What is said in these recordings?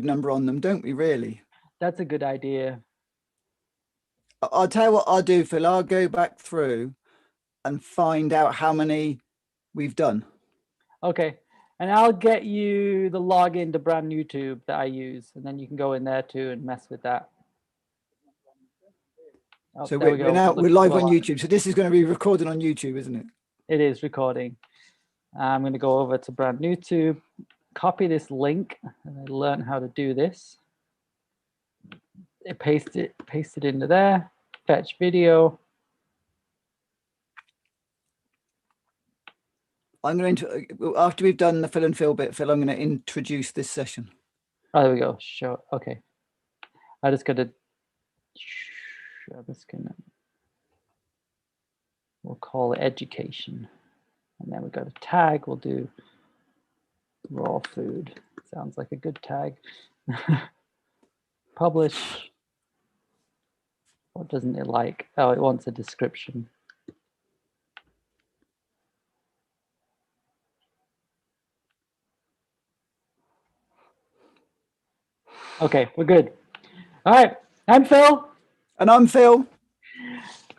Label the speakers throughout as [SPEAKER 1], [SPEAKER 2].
[SPEAKER 1] number on them, don't we, really?
[SPEAKER 2] That's a good idea.
[SPEAKER 1] I'll tell you what I'll do, Phil. I'll go back through and find out how many we've done.
[SPEAKER 2] Okay. And I'll get you the login to brand YouTube that I use, and then you can go in there too and mess with that. Oh,
[SPEAKER 1] So
[SPEAKER 2] there we go.
[SPEAKER 1] we're live on YouTube. So this is going to be recorded on YouTube, isn't it?
[SPEAKER 2] It is recording. I'm going to go over to brand YouTube, copy this link, and I learned how to do this. Paste it into there, fetch video.
[SPEAKER 1] I'm going to, after we've done the Phil and Phil bit, Phil, I'm going to introduce this session.
[SPEAKER 2] Oh, there we go. Show. Okay. I just got to. We'll call it education, and then we got a tag. We'll do raw food. Sounds like a good tag. Publish. What doesn't it like? Oh, it wants a description. Okay, we're good. All right, I'm Phil.
[SPEAKER 1] And I'm Phil.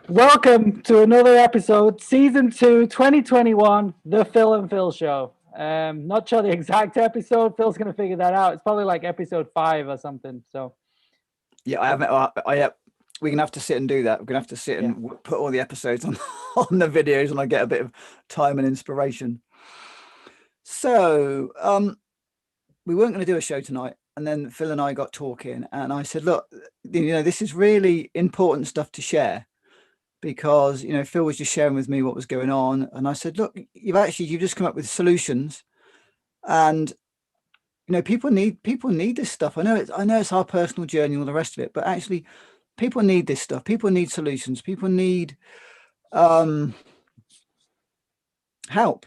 [SPEAKER 2] Welcome to another episode, Season 2, 2021, The Phil and Phil Show. Not sure the exact episode. Phil's going to figure that out. It's probably like episode 5 or something. So,
[SPEAKER 1] yeah, I haven't. We're gonna have to sit and do that. We're gonna have to sit and put all the episodes on on the videos, and I get a bit of time and inspiration. So, we weren't going to do a show tonight, and then Phil and I got talking, and I said, "Look, this is really important stuff to share." Because Phil was just sharing with me what was going on, and I said, look, you've just come up with solutions, and people need this stuff. I know it's our personal journey and all the rest of it, but actually people need this stuff. People need solutions. People need help.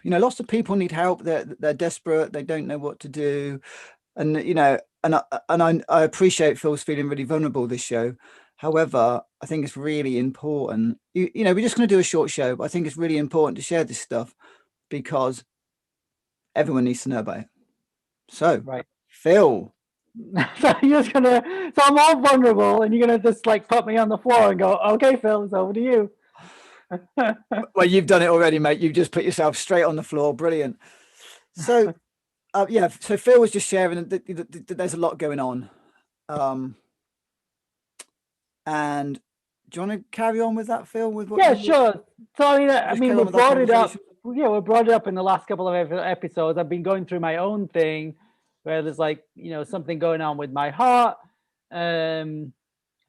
[SPEAKER 1] Lots of people need help. They're desperate. They don't know what to do, and I appreciate Phil's feeling really vulnerable this show. However, I think it's really important. We're just going to do a short show, but I think it's really important to share this stuff because everyone needs to know about it. So,
[SPEAKER 2] right,
[SPEAKER 1] Phil.
[SPEAKER 2] So I'm all vulnerable, and you're gonna just like put me on the floor and go, "Okay, Phil, it's over to you."
[SPEAKER 1] Well, you've done it already, mate. You've just put yourself straight on the floor. Brilliant. So, So Phil was just sharing that there's a lot going on. And do you want to carry on with that, Phil? With what?
[SPEAKER 2] Yeah, sure. So I mean, we brought it up. Yeah, we brought it up in the last couple of episodes. I've been going through my own thing, where there's like something going on with my heart, and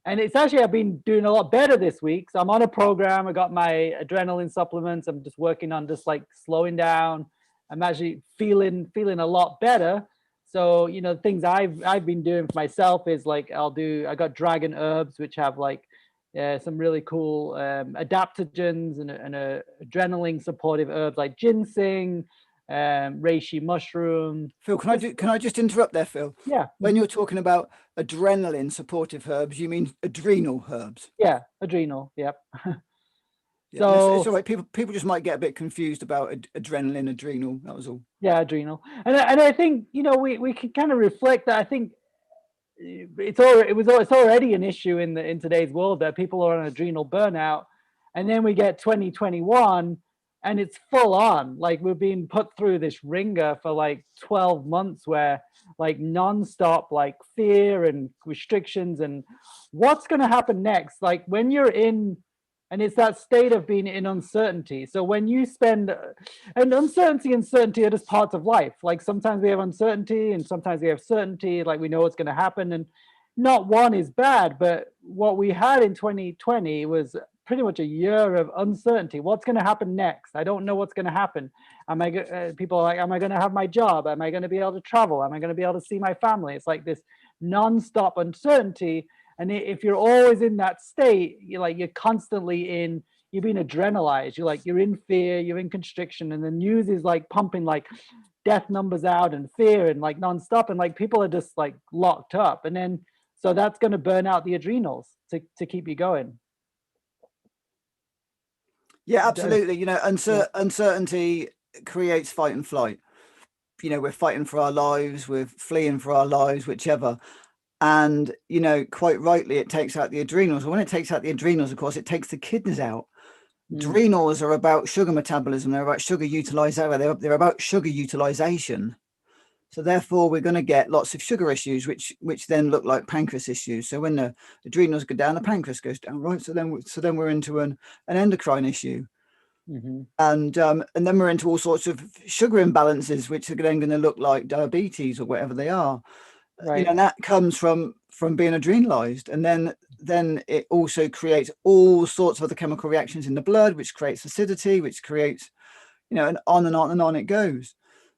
[SPEAKER 2] it's actually I've been doing a lot better this week. So I'm on a program. I got my adrenaline supplements. I'm just working on just like slowing down. I'm actually feeling a lot better. So things I've been doing for myself is like I got dragon herbs, which have like some really cool adaptogens and adrenaline supportive herbs like ginseng, reishi mushroom.
[SPEAKER 1] Phil, can I just interrupt there, Phil?
[SPEAKER 2] Yeah.
[SPEAKER 1] When you're talking about adrenaline supportive herbs, you mean adrenal herbs?
[SPEAKER 2] Yeah, adrenal. Yep.
[SPEAKER 1] Yeah, so it's all right. People just might get a bit confused about adrenaline, adrenal. That was all.
[SPEAKER 2] Yeah, adrenal, and I think we can kind of reflect that. I think it's already an issue in today's world that people are on adrenal burnout, and then we get 2021, and it's full on. Like we're being put through this ringer for like 12 months, where like nonstop like fear and restrictions, and what's going to happen next? Like when you're in. And it's that state of being in uncertainty. So when you spend, and uncertainty and certainty are just parts of life. Like sometimes we have uncertainty and sometimes we have certainty, like we know what's going to happen. And not one is bad, but what we had in 2020 was pretty much a year of uncertainty. What's going to happen next? I don't know what's going to happen. People are like, am I going to have my job? Am I going to be able to travel? Am I going to be able to see my family? It's like this nonstop uncertainty. And if you're always in that state, you're constantly you're being adrenalized. You're in fear, you're in constriction, and the news is like pumping like death numbers out and fear and like nonstop, and like people are just like locked up. And then so that's going to burn out the adrenals to keep you going.
[SPEAKER 1] Yeah, absolutely. Uncertainty creates fight and flight. we're fighting for our lives, we're fleeing for our lives, whichever. And quite rightly, it takes out the adrenals. And when it takes out the adrenals, of course, it takes the kidneys out. Adrenals are about sugar metabolism. They're about sugar utilization. They're about sugar utilization. So therefore, we're going to get lots of sugar issues, which then look like pancreas issues. So when the adrenals go down, the pancreas goes down, right? So then we're into an endocrine issue, and then we're into all sorts of sugar imbalances, which are then going to look like diabetes or whatever they are.
[SPEAKER 2] Right.
[SPEAKER 1] And that comes from being adrenalized, and then it also creates all sorts of other chemical reactions in the blood, which creates acidity, which creates, and on it goes.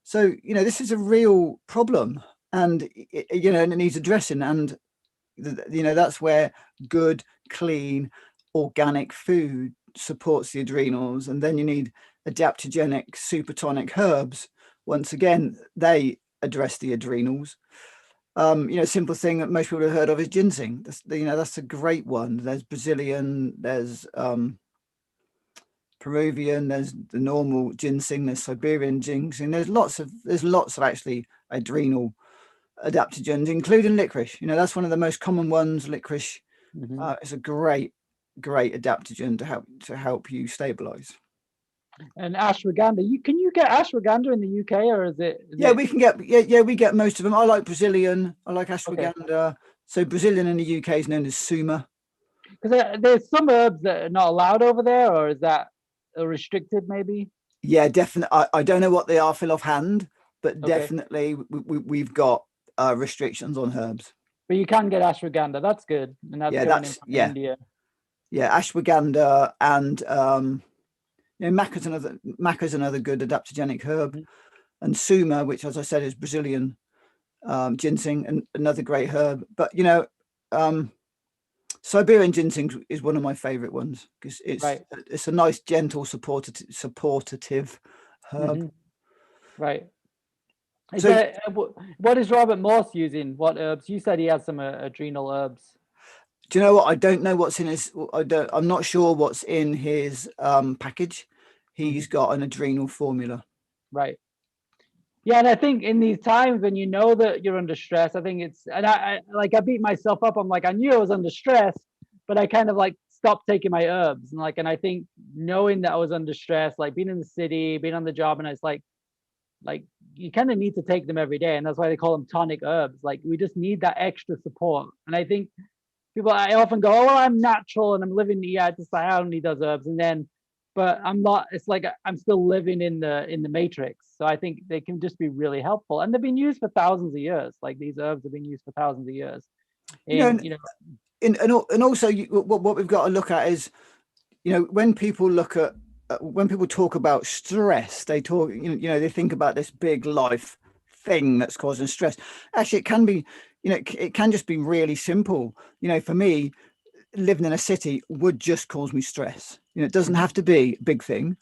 [SPEAKER 1] So, this is a real problem, and, and it needs addressing. And, that's where good, clean, organic food supports the adrenals. And then you need adaptogenic supertonic herbs. Once again, they address the adrenals. Simple thing that most people have heard of is ginseng. That's a great one. There's Brazilian, there's Peruvian, there's the normal ginseng, there's Siberian ginseng. There's lots of actually adrenal adaptogens, including licorice. That's one of the most common ones. Licorice is a great adaptogen to help you stabilize.
[SPEAKER 2] And ashwagandha, can you get ashwagandha in the UK, or is it?
[SPEAKER 1] We can get we get most of them. I like Brazilian. I like ashwagandha. Okay. So Brazilian in the UK is known as Suma.
[SPEAKER 2] Because there's some herbs that are not allowed over there, or is that restricted maybe?
[SPEAKER 1] Yeah, definitely. I don't know what they are, Phil, offhand, but definitely we've got restrictions on herbs.
[SPEAKER 2] But you can get ashwagandha. That's good. And that's India.
[SPEAKER 1] Yeah, ashwagandha and maca is another good adaptogenic herb, and Suma, which, as I said, is Brazilian ginseng, and another great herb. But Siberian ginseng is one of my favorite ones because it's a nice, gentle, supportive herb.
[SPEAKER 2] Right. What is Robert Morse using? What herbs? You said he has some adrenal herbs.
[SPEAKER 1] Do you know what? I don't know what's in his. I'm not sure what's in his package. He's got an adrenal formula.
[SPEAKER 2] Right. Yeah, and I think in these times when you know that you're under stress, I think I beat myself up. I'm like, I knew I was under stress, but I kind of stopped taking my herbs. And I think knowing that I was under stress, being in the city, being on the job, and it's like you kind of need to take them every day. And that's why they call them tonic herbs. We just need that extra support. And I think I often go, oh, well, I'm natural and I'm living. Yeah, I don't need those herbs. But I'm not. It's like I'm still living in the matrix. So I think they can just be really helpful, and they've been used for thousands of years. These herbs have been used for thousands of years.
[SPEAKER 1] And also what we've got to look at is, when people talk about stress, they talk, they think about this big life thing that's causing stress. Actually, it can be, it can just be really simple. For me, living in a city would just cause me stress. It doesn't have to be a big thing.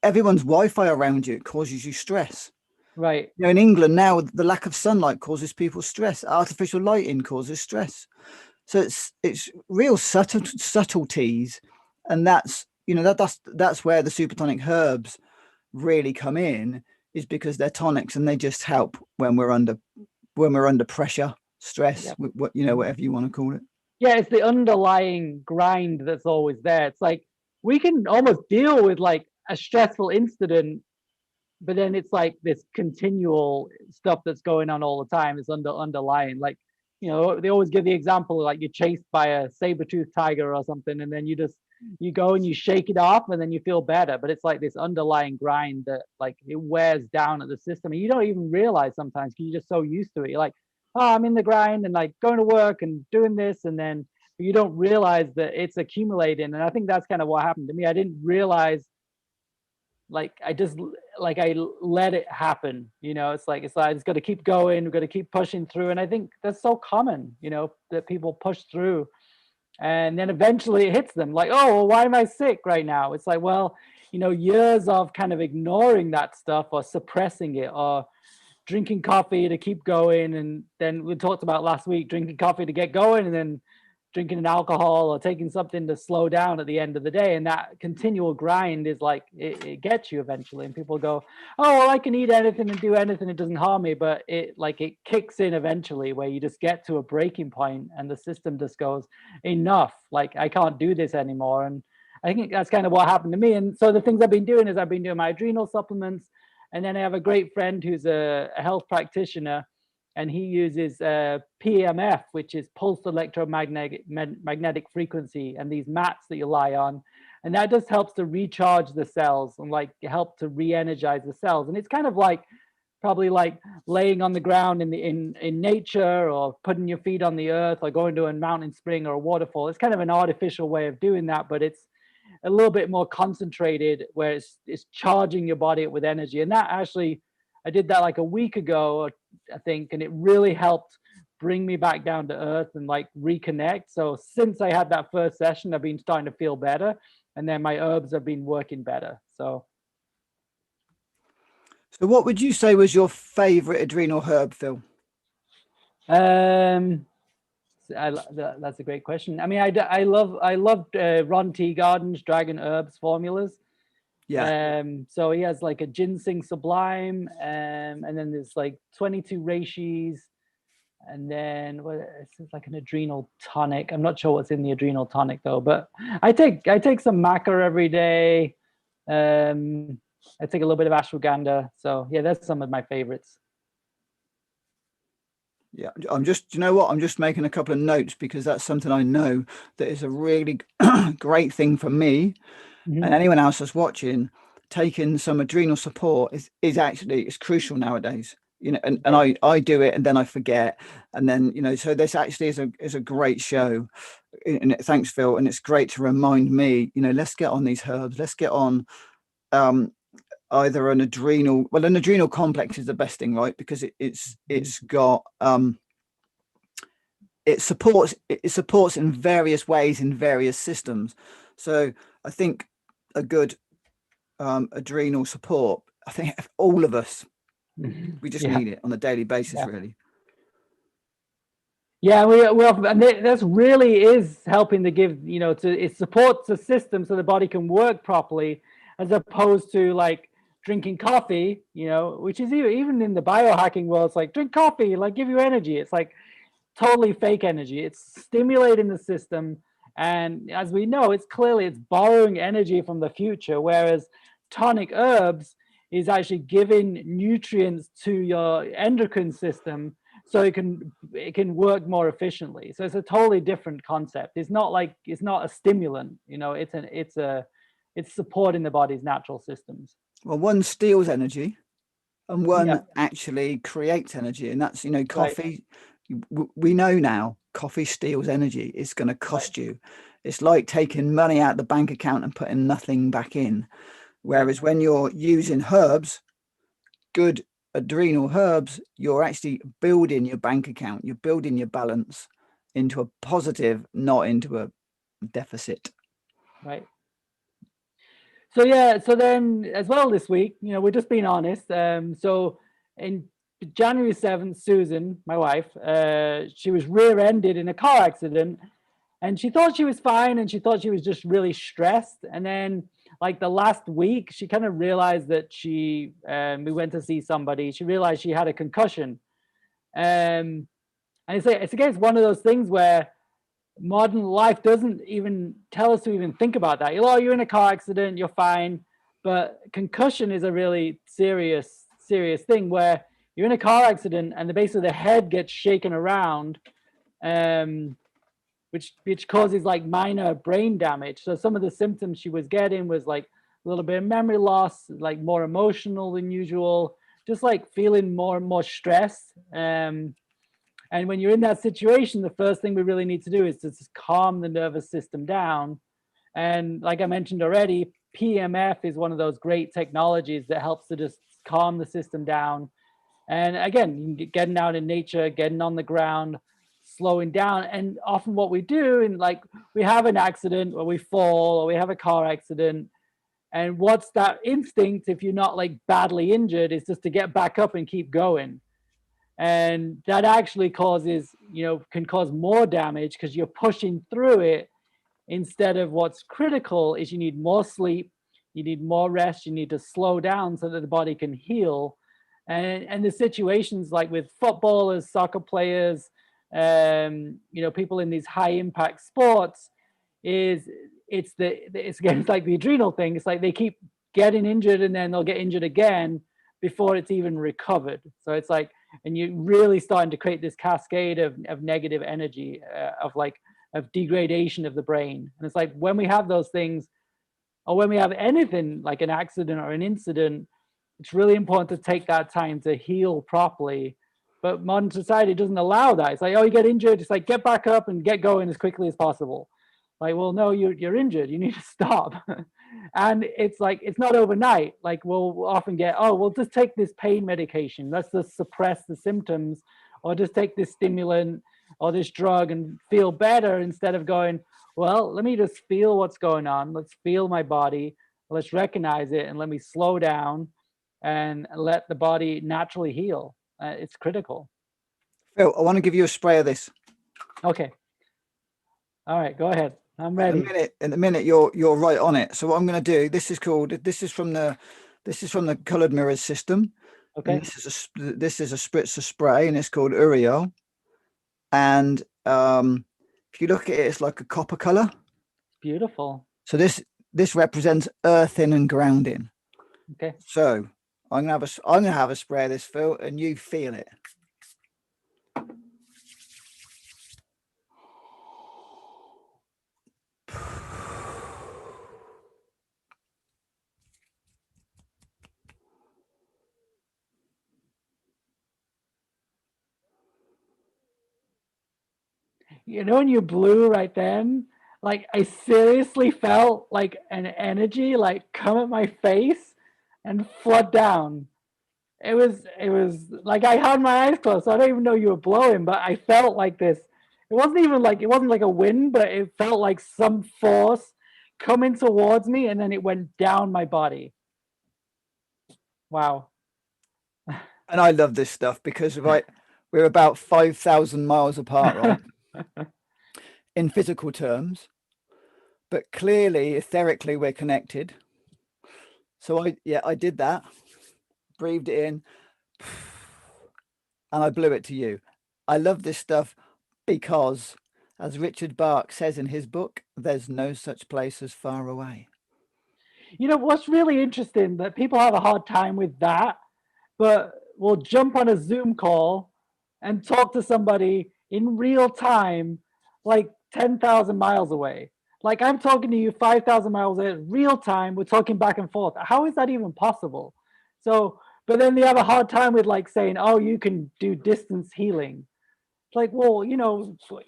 [SPEAKER 1] Everyone's Wi-Fi around you causes you stress.
[SPEAKER 2] Right.
[SPEAKER 1] In England now, the lack of sunlight causes people stress. Artificial lighting causes stress. So it's real subtleties, and that's that's where the supertonic herbs really come in, is because they're tonics and they just help when we're under pressure, stress, whatever you want to call it.
[SPEAKER 2] Yeah, it's the underlying grind that's always there. It's we can almost deal with a stressful incident, but then it's this continual stuff that's going on all the time. It's underlying. They always give the example you're chased by a saber-toothed tiger or something, and then you go and you shake it off, and then you feel better. But it's this underlying grind that it wears down at the system, and you don't even realize sometimes because you're just so used to it. You're oh, I'm in the grind and going to work and doing this, and then you don't realize that it's accumulating. And I think that's kind of what happened to me. I didn't realize, I let it happen. It's I just got to keep going. We've got to keep pushing through. And I think that's so common, that people push through, and then eventually it hits them oh, well, why am I sick right now? It's well, years of kind of ignoring that stuff or suppressing it or drinking coffee to keep going. And then we talked about last week, drinking coffee to get going, and then drinking an alcohol or taking something to slow down at the end of the day. And that continual grind is like, it gets you eventually. And people go, oh, well, I can eat anything and do anything, it doesn't harm me. But it kicks in eventually, where you just get to a breaking point and the system just goes, enough, like I can't do this anymore. And I think that's kind of what happened to me. And so the things I've been doing is I've been doing my adrenal supplements. And then I have a great friend who's a health practitioner, and he uses PEMF, which is pulsed electromagnetic frequency, and these mats that you lie on. And that just helps to recharge the cells and like help to re-energize the cells. And it's kind of like probably like laying on the ground in nature, or putting your feet on the earth, or going to a mountain spring or a waterfall. It's kind of an artificial way of doing that, but it's a little bit more concentrated, where it's charging your body with energy. And that actually, I did that like a week ago, I think, and it really helped bring me back down to earth and like reconnect. So since I had that first session, I've been starting to feel better, and then my herbs have been working better. So
[SPEAKER 1] what would you say was your favorite adrenal herb, Phil?
[SPEAKER 2] That's a great question. I mean, I loved Ron Teagarden's Dragon Herbs formulas.
[SPEAKER 1] Yeah.
[SPEAKER 2] So he has like a ginseng sublime, and then there's like 22 reishis, and then it's like an adrenal tonic. I'm not sure what's in the adrenal tonic though, but I take some maca every day. I take a little bit of ashwagandha. So yeah, that's some of my favorites.
[SPEAKER 1] Yeah, I'm just, you know what? I'm just making a couple of notes, because that's something I know that is a really great thing for me and anyone else that's watching. Taking some adrenal support is actually, it's crucial nowadays, you know, and I do it and then I forget. And then, you know, so this actually is a great show. And thanks, Phil. And it's great to remind me, you know, let's get on these herbs. Let's get on either an adrenal complex is the best thing, right? Because it's got it supports in various ways in various systems. So I think a good adrenal support, I think all of us, we just need it on a daily basis, really.
[SPEAKER 2] Yeah, we and that's really is helping to give, you know, it supports the system so the body can work properly, as opposed to like drinking coffee, you know, which is even in the biohacking world, it's like, drink coffee, like give you energy. It's like totally fake energy. It's stimulating the system, and as we know, it's borrowing energy from the future, whereas tonic herbs is actually giving nutrients to your endocrine system so it can work more efficiently. So it's a totally different concept. It's not a stimulant, you know, it's supporting the body's natural systems.
[SPEAKER 1] Well, one steals energy and one actually creates energy, and that's, you know, coffee. Right. We know now coffee steals energy. It's going to cost you. It's like taking money out of the bank account and putting nothing back in. Whereas when you're using herbs, good adrenal herbs, you're actually building your bank account. You're building your balance into a positive, not into a deficit.
[SPEAKER 2] Right. So yeah, so then as well this week, you know, we're just being honest. So in January 7th, Susan, my wife, she was rear-ended in a car accident, and she thought she was fine, and she thought she was just really stressed. And then like the last week, she kind of realized that we went to see somebody. She realized she had a concussion. And it's again, it's one of those things where modern life doesn't even tell us to even think about that. You're in a car accident, you're fine. But concussion is a really serious thing, where you're in a car accident and basically the head gets shaken around, which causes like minor brain damage. So some of the symptoms she was getting was like a little bit of memory loss, like more emotional than usual, just like feeling more and more stressed. And when you're in that situation, the first thing we really need to do is to just calm the nervous system down. And like I mentioned already, PEMF is one of those great technologies that helps to just calm the system down. And again, getting out in nature, getting on the ground, slowing down. And often what we do, and like we have an accident or we fall or we have a car accident, and what's that instinct, if you're not like badly injured, is just to get back up and keep going. And that actually causes can cause more damage because you're pushing through it, instead of what's critical is you need more sleep, you need more rest, you need to slow down so that the body can heal. And the situations like with footballers, soccer players, people in these high impact sports, it's again, it's like the adrenal thing. It's like they keep getting injured and then they'll get injured again before it's even recovered. So it's like, and you're really starting to create this cascade of negative energy, of degradation of the brain. And it's like when we have those things, or when we have anything like an accident or an incident, it's really important to take that time to heal properly. But modern society doesn't allow that. It's like, oh, you get injured, it's like, get back up and get going as quickly as possible. Like, well, no, you're injured, you need to stop. And it's like, it's not overnight. Like we'll often get, oh, we'll just take this pain medication, let's just suppress the symptoms, or just take this stimulant or this drug and feel better, instead of going, well, let me just feel what's going on. Let's feel my body. Let's recognize it, and let me slow down and let the body naturally heal. It's critical.
[SPEAKER 1] Phil, I want to give you a spray of this.
[SPEAKER 2] Okay. All right, go ahead. I'm ready.
[SPEAKER 1] In a minute, you're right on it. So what I'm going to do, this is from the Colored Mirrors system.
[SPEAKER 2] Okay.
[SPEAKER 1] And this is a spritzer spray, and it's called Uriel. And if you look at it, it's like a copper color.
[SPEAKER 2] Beautiful.
[SPEAKER 1] So this represents earthing and grounding.
[SPEAKER 2] Okay.
[SPEAKER 1] So I'm gonna have a spray of this, Phil, and you feel it.
[SPEAKER 2] When you blew right then, like I seriously felt like an energy like come at my face and flood down. It was like I had my eyes closed, so I don't even know you were blowing, but I felt like this. It wasn't like a wind, but it felt like some force coming towards me, and then it went down my body. Wow.
[SPEAKER 1] And I love this stuff because we're about 5,000 miles apart, right? In physical terms, but clearly etherically we're connected. So I did that, breathed it in, and I blew it to you. I love this stuff because, as Richard Bach says in his book, there's no such place as far away.
[SPEAKER 2] What's really interesting, that people have a hard time with that, but we'll jump on a Zoom call and talk to somebody in real time, like 10,000 miles away. Like I'm talking to you 5,000 miles away, real time, we're talking back and forth. How is that even possible? So, but then they have a hard time with like saying, oh, you can do distance healing. Like, well,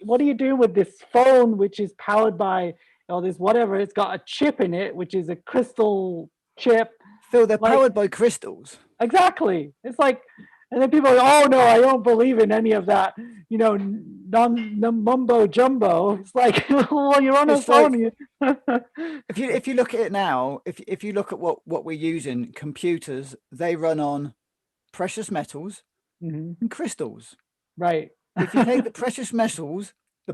[SPEAKER 2] what are you doing with this phone, which is powered by, this whatever, it's got a chip in it, which is a crystal chip.
[SPEAKER 1] Phil, they're powered by crystals.
[SPEAKER 2] Exactly. It's like, and then people are like, oh no, I don't believe in any of that, mumbo jumbo. It's like, well, you're on a phone.
[SPEAKER 1] If you look at it now, if you look at what we're using, computers, they run on precious metals and crystals.
[SPEAKER 2] Right.
[SPEAKER 1] If you take the precious metals, the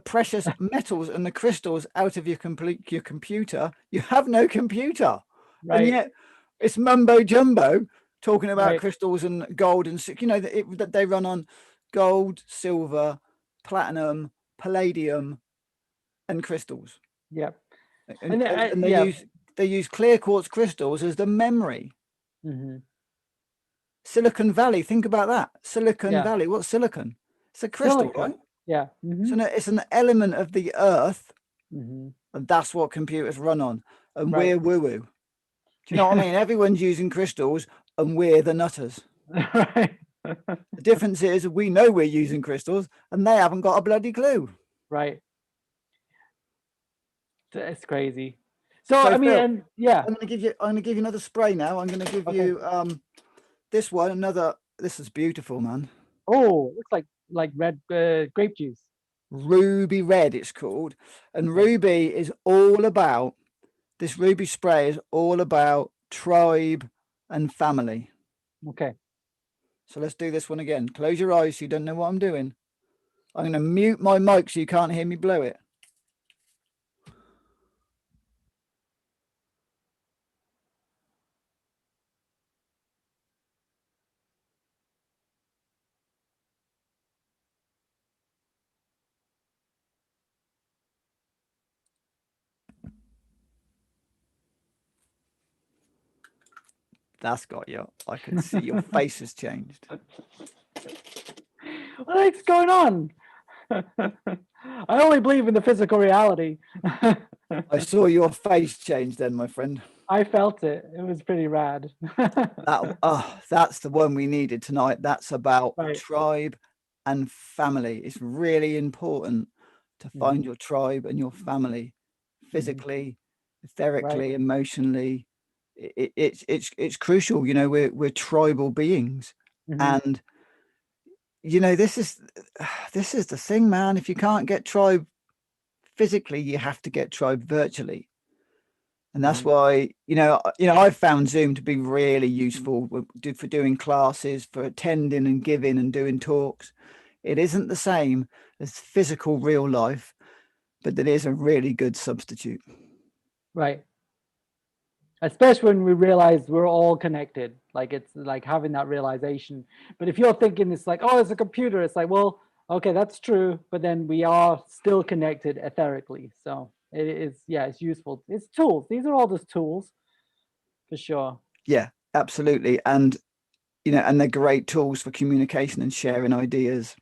[SPEAKER 1] precious metals and the crystals out of your computer, you have no computer. Right. And yet it's mumbo jumbo talking about crystals and gold and that they run on gold, silver, platinum, palladium, and crystals.
[SPEAKER 2] Yep.
[SPEAKER 1] And they use clear quartz crystals as the memory. Silicon Valley, think about that. Silicon Valley, what's silicon? It's a crystal, right?
[SPEAKER 2] Yeah.
[SPEAKER 1] So it's an element of the earth, and that's what computers run on. And we're woo-woo. Do you know what I mean? Everyone's using crystals, and we're the nutters.
[SPEAKER 2] Right.
[SPEAKER 1] The difference is we know we're using crystals, and they haven't got a bloody clue.
[SPEAKER 2] Right. It's crazy. So I mean,
[SPEAKER 1] Phil, I'm gonna give you another spray now. I'm gonna give you this one, this is beautiful, man.
[SPEAKER 2] Oh, it looks like red grape juice.
[SPEAKER 1] Ruby Red, it's called. And Ruby is all about, this Ruby spray is all about tribe and family.
[SPEAKER 2] Okay.
[SPEAKER 1] So let's do this one again. Close your eyes so you don't know what I'm doing. I'm going to mute my mic so you can't hear me blow it. That's got you. I can see your face has changed.
[SPEAKER 2] What's going on? I only believe in the physical reality.
[SPEAKER 1] I saw your face change then, my friend.
[SPEAKER 2] I felt it. It was pretty rad.
[SPEAKER 1] That's the one we needed tonight. That's about
[SPEAKER 2] Right.
[SPEAKER 1] tribe and family. It's really important to find your tribe and your family physically, etherically, emotionally. It's crucial. You know, we're tribal beings, and you know, this is the thing, man. If you can't get tribe physically, you have to get tribe virtually. And that's why, I've found Zoom to be really useful for doing classes, for attending and giving and doing talks. It isn't the same as physical real life, but it is a really good substitute.
[SPEAKER 2] Right. Especially when we realize we're all connected. Like, it's like having that realization. But if you're thinking it's like, oh, it's a computer, it's like, well, okay, that's true. But then we are still connected etherically. So it is, yeah, it's useful. It's tools. These are all just tools for sure.
[SPEAKER 1] Yeah, absolutely. And, and they're great tools for communication and sharing ideas.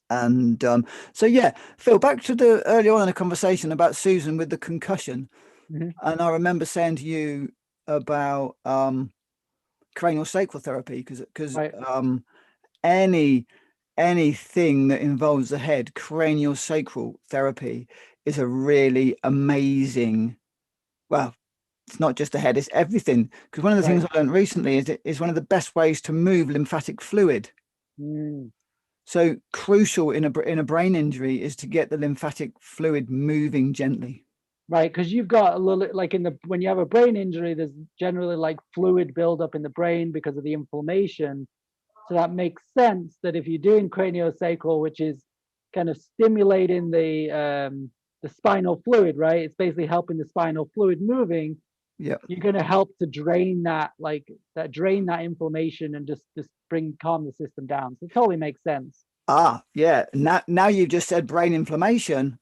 [SPEAKER 1] And so, yeah, Phil, back to the earlier on in the conversation about Susan with the concussion. And I remember saying to you about cranial sacral therapy, because anything that involves the head, cranial sacral therapy is a really amazing, well, it's not just the head, it's everything. Because one of the things I learned recently is it is one of the best ways to move lymphatic fluid. So crucial in a brain injury is to get the lymphatic fluid moving gently.
[SPEAKER 2] Right, because you've got a little, like when you have a brain injury, there's generally like fluid buildup in the brain because of the inflammation. So that makes sense that if you're doing craniosacral, which is kind of stimulating the spinal fluid, right? It's basically helping the spinal fluid moving.
[SPEAKER 1] Yeah,
[SPEAKER 2] you're going to help to drain that inflammation and just calm the system down. So it totally makes sense.
[SPEAKER 1] Yeah. Now you've just said brain inflammation.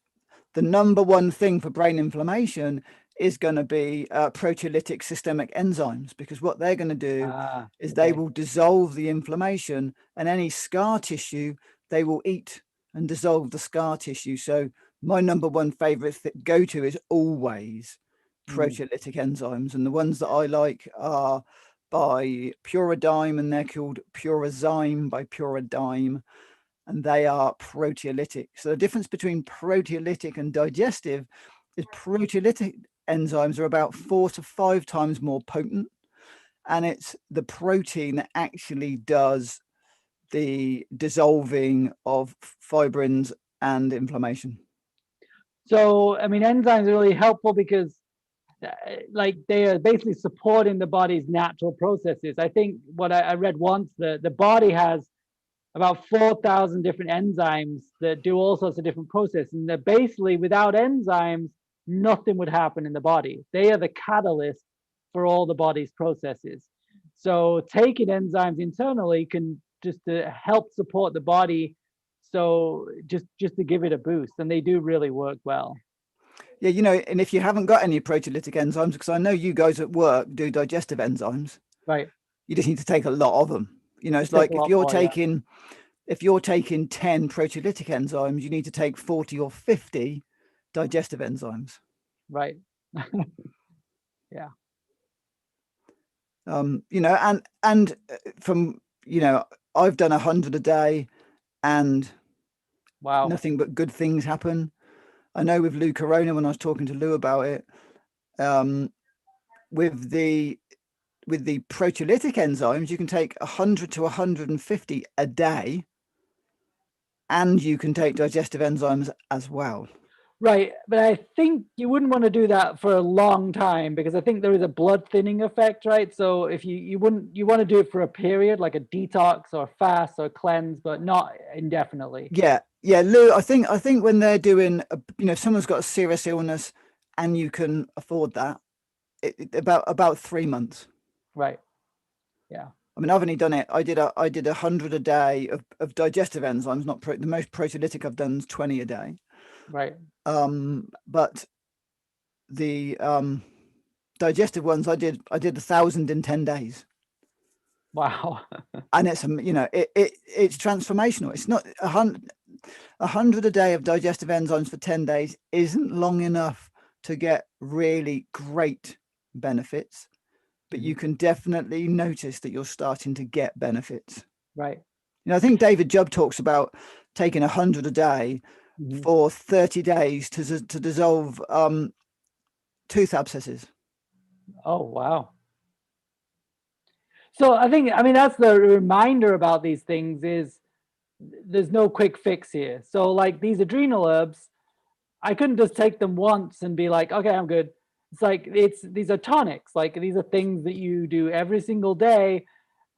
[SPEAKER 1] The number one thing for brain inflammation is going to be proteolytic systemic enzymes, because what they're going to do is they will dissolve the inflammation, and any scar tissue, they will eat and dissolve the scar tissue. So my number one favorite go-to is always proteolytic enzymes. And the ones that I like are by Puradyme, and they're called Purazyme by Puradyme. And they are proteolytic. So the difference between proteolytic and digestive is proteolytic enzymes are about 4 to 5 times more potent. And it's the protein that actually does the dissolving of fibrins and inflammation.
[SPEAKER 2] So, I mean, enzymes are really helpful because like they are basically supporting the body's natural processes. I think what I read once, the body has about 4,000 different enzymes that do all sorts of different processes. And they're basically, without enzymes, nothing would happen in the body. They are the catalyst for all the body's processes. So taking enzymes internally can just to help support the body. So just to give it a boost, and they do really work well.
[SPEAKER 1] Yeah, and if you haven't got any proteolytic enzymes, because I know you guys at work do digestive enzymes,
[SPEAKER 2] right?
[SPEAKER 1] You just need to take a lot of them. It's like if you're taking 10 proteolytic enzymes, you need to take 40 or 50 digestive enzymes.
[SPEAKER 2] Right. Yeah.
[SPEAKER 1] And from, I've done 100 a day, and
[SPEAKER 2] wow,
[SPEAKER 1] nothing but good things happen. I know with Lou Corona, when I was talking to Lou about it, with the proteolytic enzymes, you can take 100 to 150 a day, and you can take digestive enzymes as well.
[SPEAKER 2] Right, but I think you wouldn't want to do that for a long time because I think there is a blood thinning effect, right? So if you wouldn't, you want to do it for a period, like a detox or fast or cleanse, but not indefinitely.
[SPEAKER 1] Yeah, yeah, Lou. I think when they're doing, if someone's got a serious illness and you can afford that, about 3 months.
[SPEAKER 2] Right. Yeah.
[SPEAKER 1] I mean, I've only done it. I did 100 a day of digestive enzymes. Not the most proteolytic I've done is 20 a day.
[SPEAKER 2] Right.
[SPEAKER 1] But the digestive ones I did 1,000 in 10 days.
[SPEAKER 2] Wow.
[SPEAKER 1] And it's transformational. It's not 100 a day of digestive enzymes for 10 days isn't long enough to get really great benefits, but you can definitely notice that you're starting to get benefits.
[SPEAKER 2] Right.
[SPEAKER 1] I think David Jubb talks about taking 100 a day for 30 days to dissolve tooth abscesses.
[SPEAKER 2] Oh, wow. So I mean, that's the reminder about these things is there's no quick fix here. So like these adrenal herbs, I couldn't just take them once and be like, okay, I'm good. It's like, these are tonics. Like these are things that you do every single day.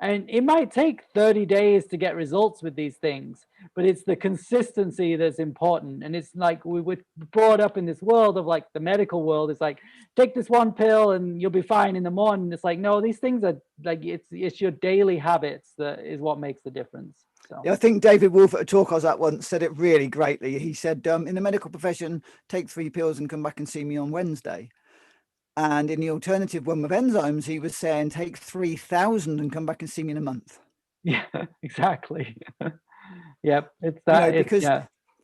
[SPEAKER 2] And it might take 30 days to get results with these things, but it's the consistency that's important. And it's like we were brought up in this world of like the medical world. It's like, take this one pill and you'll be fine in the morning. It's like, no, these things are like, it's your daily habits that is what makes the difference. So.
[SPEAKER 1] Yeah, I think David Wolf at a talk I was at once said it really greatly. He said, in the medical profession, take 3 pills and come back and see me on Wednesday. And in the alternative one with enzymes, he was saying take 3,000 and come back and see me in a month.
[SPEAKER 2] Yeah, exactly. Yep, it's that.
[SPEAKER 1] Because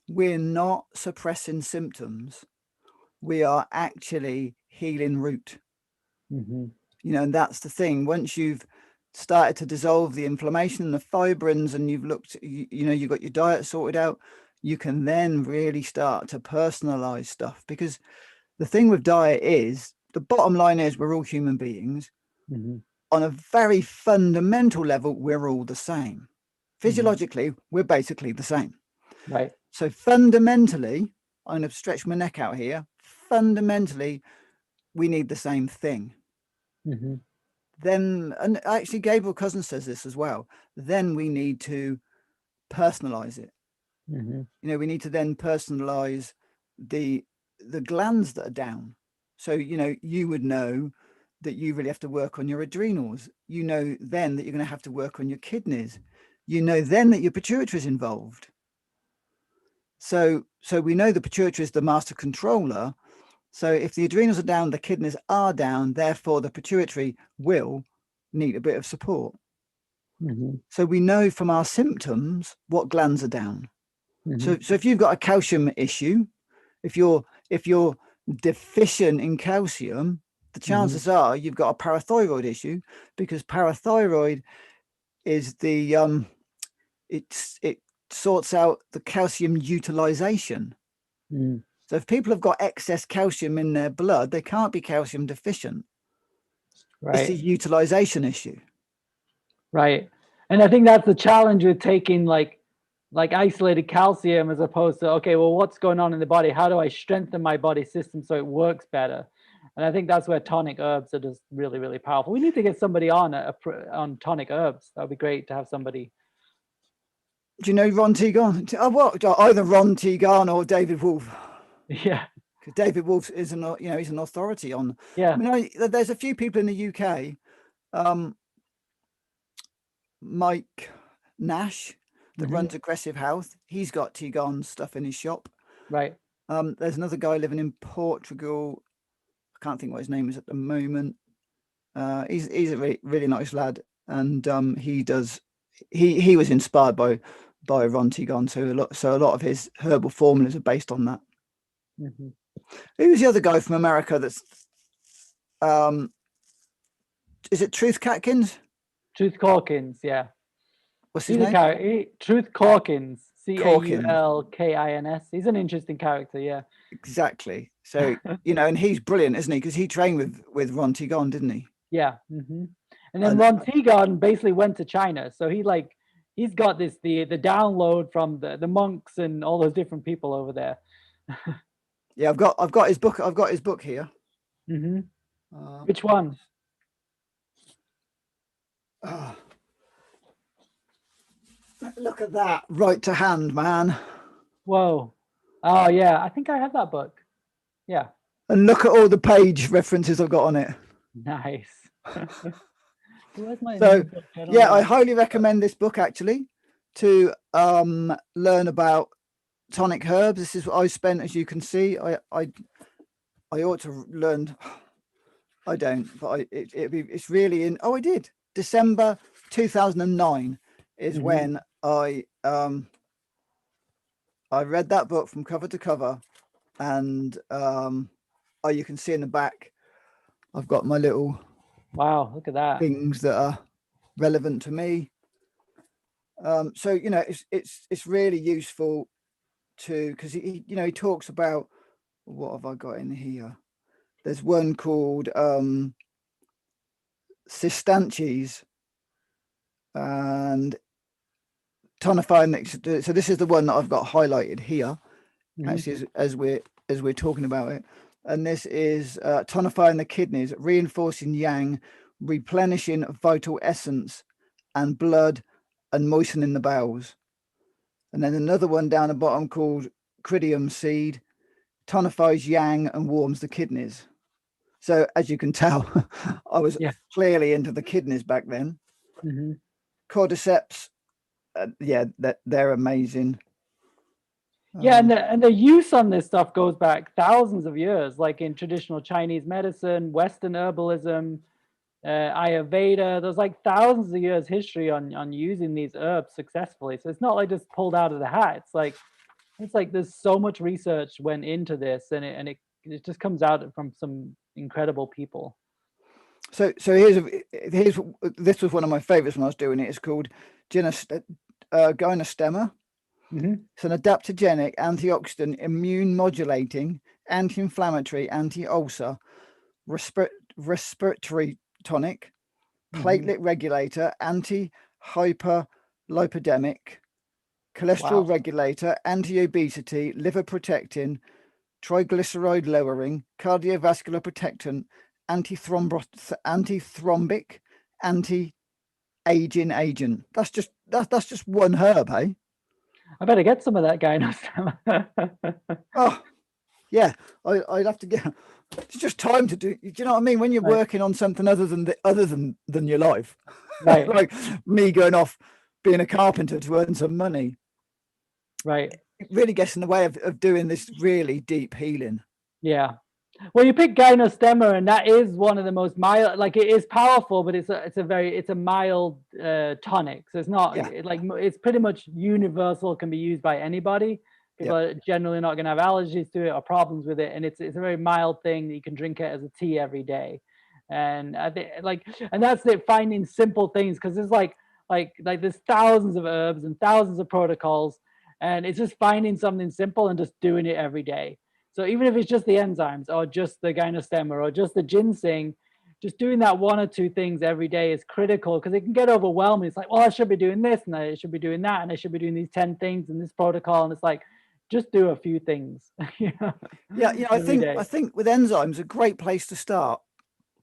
[SPEAKER 1] we're not suppressing symptoms. We are actually healing root. And that's the thing. Once you've started to dissolve the inflammation and the fibrins and you've looked, you've got your diet sorted out, you can then really start to personalize stuff. Because the thing with diet is, the bottom line is we're all human beings. On a very fundamental level, we're all the same. Physiologically, we're basically the same.
[SPEAKER 2] Right.
[SPEAKER 1] So fundamentally, I'm going to stretch my neck out here. Fundamentally, we need the same thing. Then, and actually Gabriel Cousens says this as well, then we need to personalize it. We need to then personalize the glands that are down. So, you would know that you really have to work on your adrenals. Then that you're going to have to work on your kidneys. Then that your pituitary is involved. So we know the pituitary is the master controller. So if the adrenals are down, the kidneys are down, therefore the pituitary will need a bit of support. So we know from our symptoms what glands are down. So if you've got a calcium issue, if you're deficient in calcium, the chances are you've got a parathyroid issue, because parathyroid is it sorts out the calcium utilization. So if people have got excess calcium in their blood, they can't be calcium deficient. Right. It's a utilization issue.
[SPEAKER 2] Right. And I think that's the challenge with taking like isolated calcium as opposed to, okay, well, what's going on in the body? How do I strengthen my body system so it works better? And I think that's where tonic herbs are just really, really powerful. We need to get somebody on tonic herbs. That would be great to have somebody.
[SPEAKER 1] Do you know Ron T. Garn? Either Ron T. Garn or David Wolf.
[SPEAKER 2] Yeah.
[SPEAKER 1] Because David Wolf is he's an authority on.
[SPEAKER 2] Yeah.
[SPEAKER 1] I mean, there's a few people in the UK. Mike Nash, that runs Aggressive Health. He's got T. Garn stuff in his shop.
[SPEAKER 2] Right.
[SPEAKER 1] There's another guy living in Portugal. I can't think what his name is at the moment. He's a really, really nice lad, and he was inspired by Ron T. Garn, so a lot of his herbal formulas are based on that. Who was the other guy from America that's is it Truth Catkins?
[SPEAKER 2] Truth Calkins, yeah.
[SPEAKER 1] What's his name?
[SPEAKER 2] Truth Calkins, Caulkins. He's an interesting character, yeah.
[SPEAKER 1] Exactly. So and he's brilliant, isn't he? Because he trained with Ron T. Garn, didn't he?
[SPEAKER 2] Yeah. And then Ron T. Garn basically went to China, so he's got the download from the monks and all those different people over there.
[SPEAKER 1] Yeah, I've got his book. I've got his book here.
[SPEAKER 2] Hmm.
[SPEAKER 1] Uh,
[SPEAKER 2] Which one?
[SPEAKER 1] oh, look at that, right to hand, man.
[SPEAKER 2] Whoa. Oh yeah, I think I have that book. Yeah.
[SPEAKER 1] And look at all the page references I've got on it.
[SPEAKER 2] Nice. Where's my new
[SPEAKER 1] So
[SPEAKER 2] book? I don't
[SPEAKER 1] yeah,
[SPEAKER 2] know.
[SPEAKER 1] I highly recommend this book actually to learn about tonic herbs. This is what I spent, as you can see. I ought to learn. I don't, but it's really in. Oh, I did. December 2009 is
[SPEAKER 2] Mhm.
[SPEAKER 1] when I read that book from cover to cover, and oh, you can see in the back, I've got my little
[SPEAKER 2] Wow, look at that.
[SPEAKER 1] things that are relevant to me. So you know, it's really useful to, because he talks about, what have I got in here? There's one called Cistanches and tonifying. So this is the one that I've got highlighted here,
[SPEAKER 2] Mhm.
[SPEAKER 1] actually, as we're talking about it. And this is tonifying the kidneys, reinforcing yang, replenishing vital essence and blood, and moistening the bowels. And then another one down the bottom called Cridium seed, tonifies yang and warms the kidneys. So as you can tell, I was
[SPEAKER 2] Yeah.
[SPEAKER 1] clearly into the kidneys back then.
[SPEAKER 2] Mhm.
[SPEAKER 1] Cordyceps, yeah, they're amazing.
[SPEAKER 2] Yeah, and the use on this stuff goes back thousands of years, like in traditional Chinese medicine, Western herbalism, Ayurveda. There's like thousands of years history on using these herbs successfully. So it's not like just pulled out of the hat. It's like there's so much research went into this, and it just comes out from some incredible people.
[SPEAKER 1] So here's this was one of my favorites when I was doing it. It's called Gynostemma.
[SPEAKER 2] Hmm.
[SPEAKER 1] It's an adaptogenic, antioxidant, immune modulating, anti-inflammatory, anti-ulcer, respiratory tonic,
[SPEAKER 2] Hmm.
[SPEAKER 1] platelet regulator, anti-hyperlipidemic, cholesterol
[SPEAKER 2] Wow.
[SPEAKER 1] regulator, anti-obesity, liver protecting, triglyceride lowering, cardiovascular protectant, anti-thrombic, anti-aging agent. That's just one herb, hey?
[SPEAKER 2] I better get some of that guy.
[SPEAKER 1] Oh, yeah. I'd have to get. It's just time to do. Do you know what I mean? When you're
[SPEAKER 2] Right.
[SPEAKER 1] working on something other than your life,
[SPEAKER 2] Right.
[SPEAKER 1] like me going off being a carpenter to earn some money,
[SPEAKER 2] Right.
[SPEAKER 1] it really gets in the way of doing this really deep healing.
[SPEAKER 2] Yeah. Well, you pick Gynostemma, and that is one of the most mild. Like it is powerful, but it's a mild tonic. So it's not
[SPEAKER 1] Yeah,
[SPEAKER 2] it's pretty much universal. Can be used by anybody. People
[SPEAKER 1] yep.
[SPEAKER 2] are generally not going to have allergies to it or problems with it, and it's a very mild thing that you can drink it as a tea every day. And I think and that's it. Finding simple things, because there's like there's thousands of herbs and thousands of protocols, and it's just finding something simple and just doing it every day. So even if it's just the enzymes or just the gynostemma or just the ginseng, just doing that one or two things every day is critical, because it can get overwhelming. It's like, well, I should be doing this and I should be doing that and I should be doing these 10 things in this protocol. And it's like, just do a few things.
[SPEAKER 1] Yeah,
[SPEAKER 2] Every day.
[SPEAKER 1] I think with enzymes, a great place to start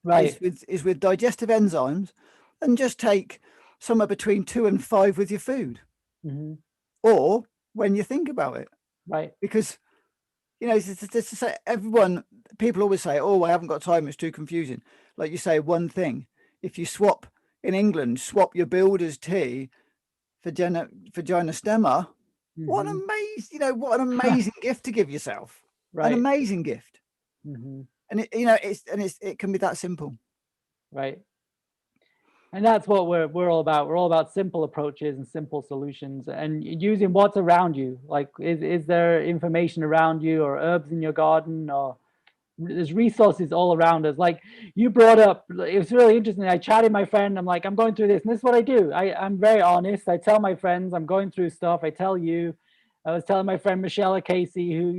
[SPEAKER 2] Right.
[SPEAKER 1] is with digestive enzymes, and just take somewhere between 2 and 5 with your food,
[SPEAKER 2] Hmm.
[SPEAKER 1] or when you think about it,
[SPEAKER 2] Right.
[SPEAKER 1] because people always say, oh, I haven't got time, it's too confusing. Like you say, one thing, if you swap in England, swap your builder's tea for Gynostemma, what
[SPEAKER 2] Hmm.
[SPEAKER 1] an amazing gift to give yourself. An
[SPEAKER 2] Right.
[SPEAKER 1] amazing gift.
[SPEAKER 2] Hmm.
[SPEAKER 1] And it can be that simple.
[SPEAKER 2] Right. And that's what we're all about. We're all about simple approaches and simple solutions, and using what's around you. Like, is there information around you, or herbs in your garden, or there's resources all around us. Like you brought up, it was really interesting. I chatted with my friend. I'm like, I'm going through this, and this is what I do. I'm very honest. I tell my friends I'm going through stuff. I tell you. I was telling my friend Michelle Casey, who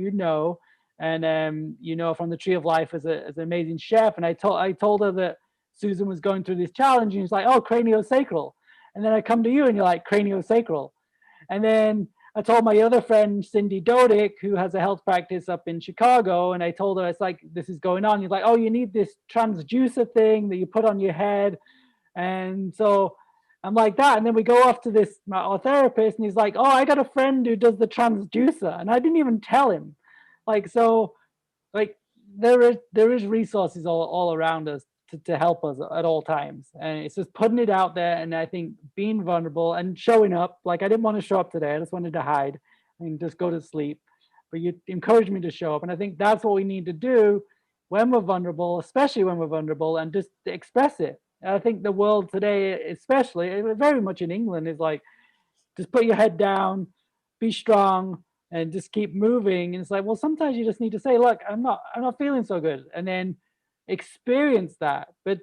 [SPEAKER 2] and from the Tree of Life, as an amazing chef. And I told her that Susan was going through this challenge, and she's like, oh, craniosacral. And then I come to you, and you're like, craniosacral. And then I told my other friend Cindy Dodick, who has a health practice up in Chicago, and I told her, it's like, this is going on. He's like, oh, you need this transducer thing that you put on your head. And so I'm like that. And then we go off to this, our therapist, and he's like, oh, I got a friend who does the transducer. And I didn't even tell him. Like, so like there is resources all around us to help us at all times. And it's just putting it out there. And I think being vulnerable and showing up, like I didn't want to show up today. I just wanted to hide and just go to sleep. But you encouraged me to show up. And I think that's what we need to do when we're vulnerable, especially when we're vulnerable, and just express it. I think the world today, especially very much in England, is like, just put your head down, be strong, and just keep moving. And it's like, well, sometimes you just need to say, look, I'm not feeling so good, and then experience that. But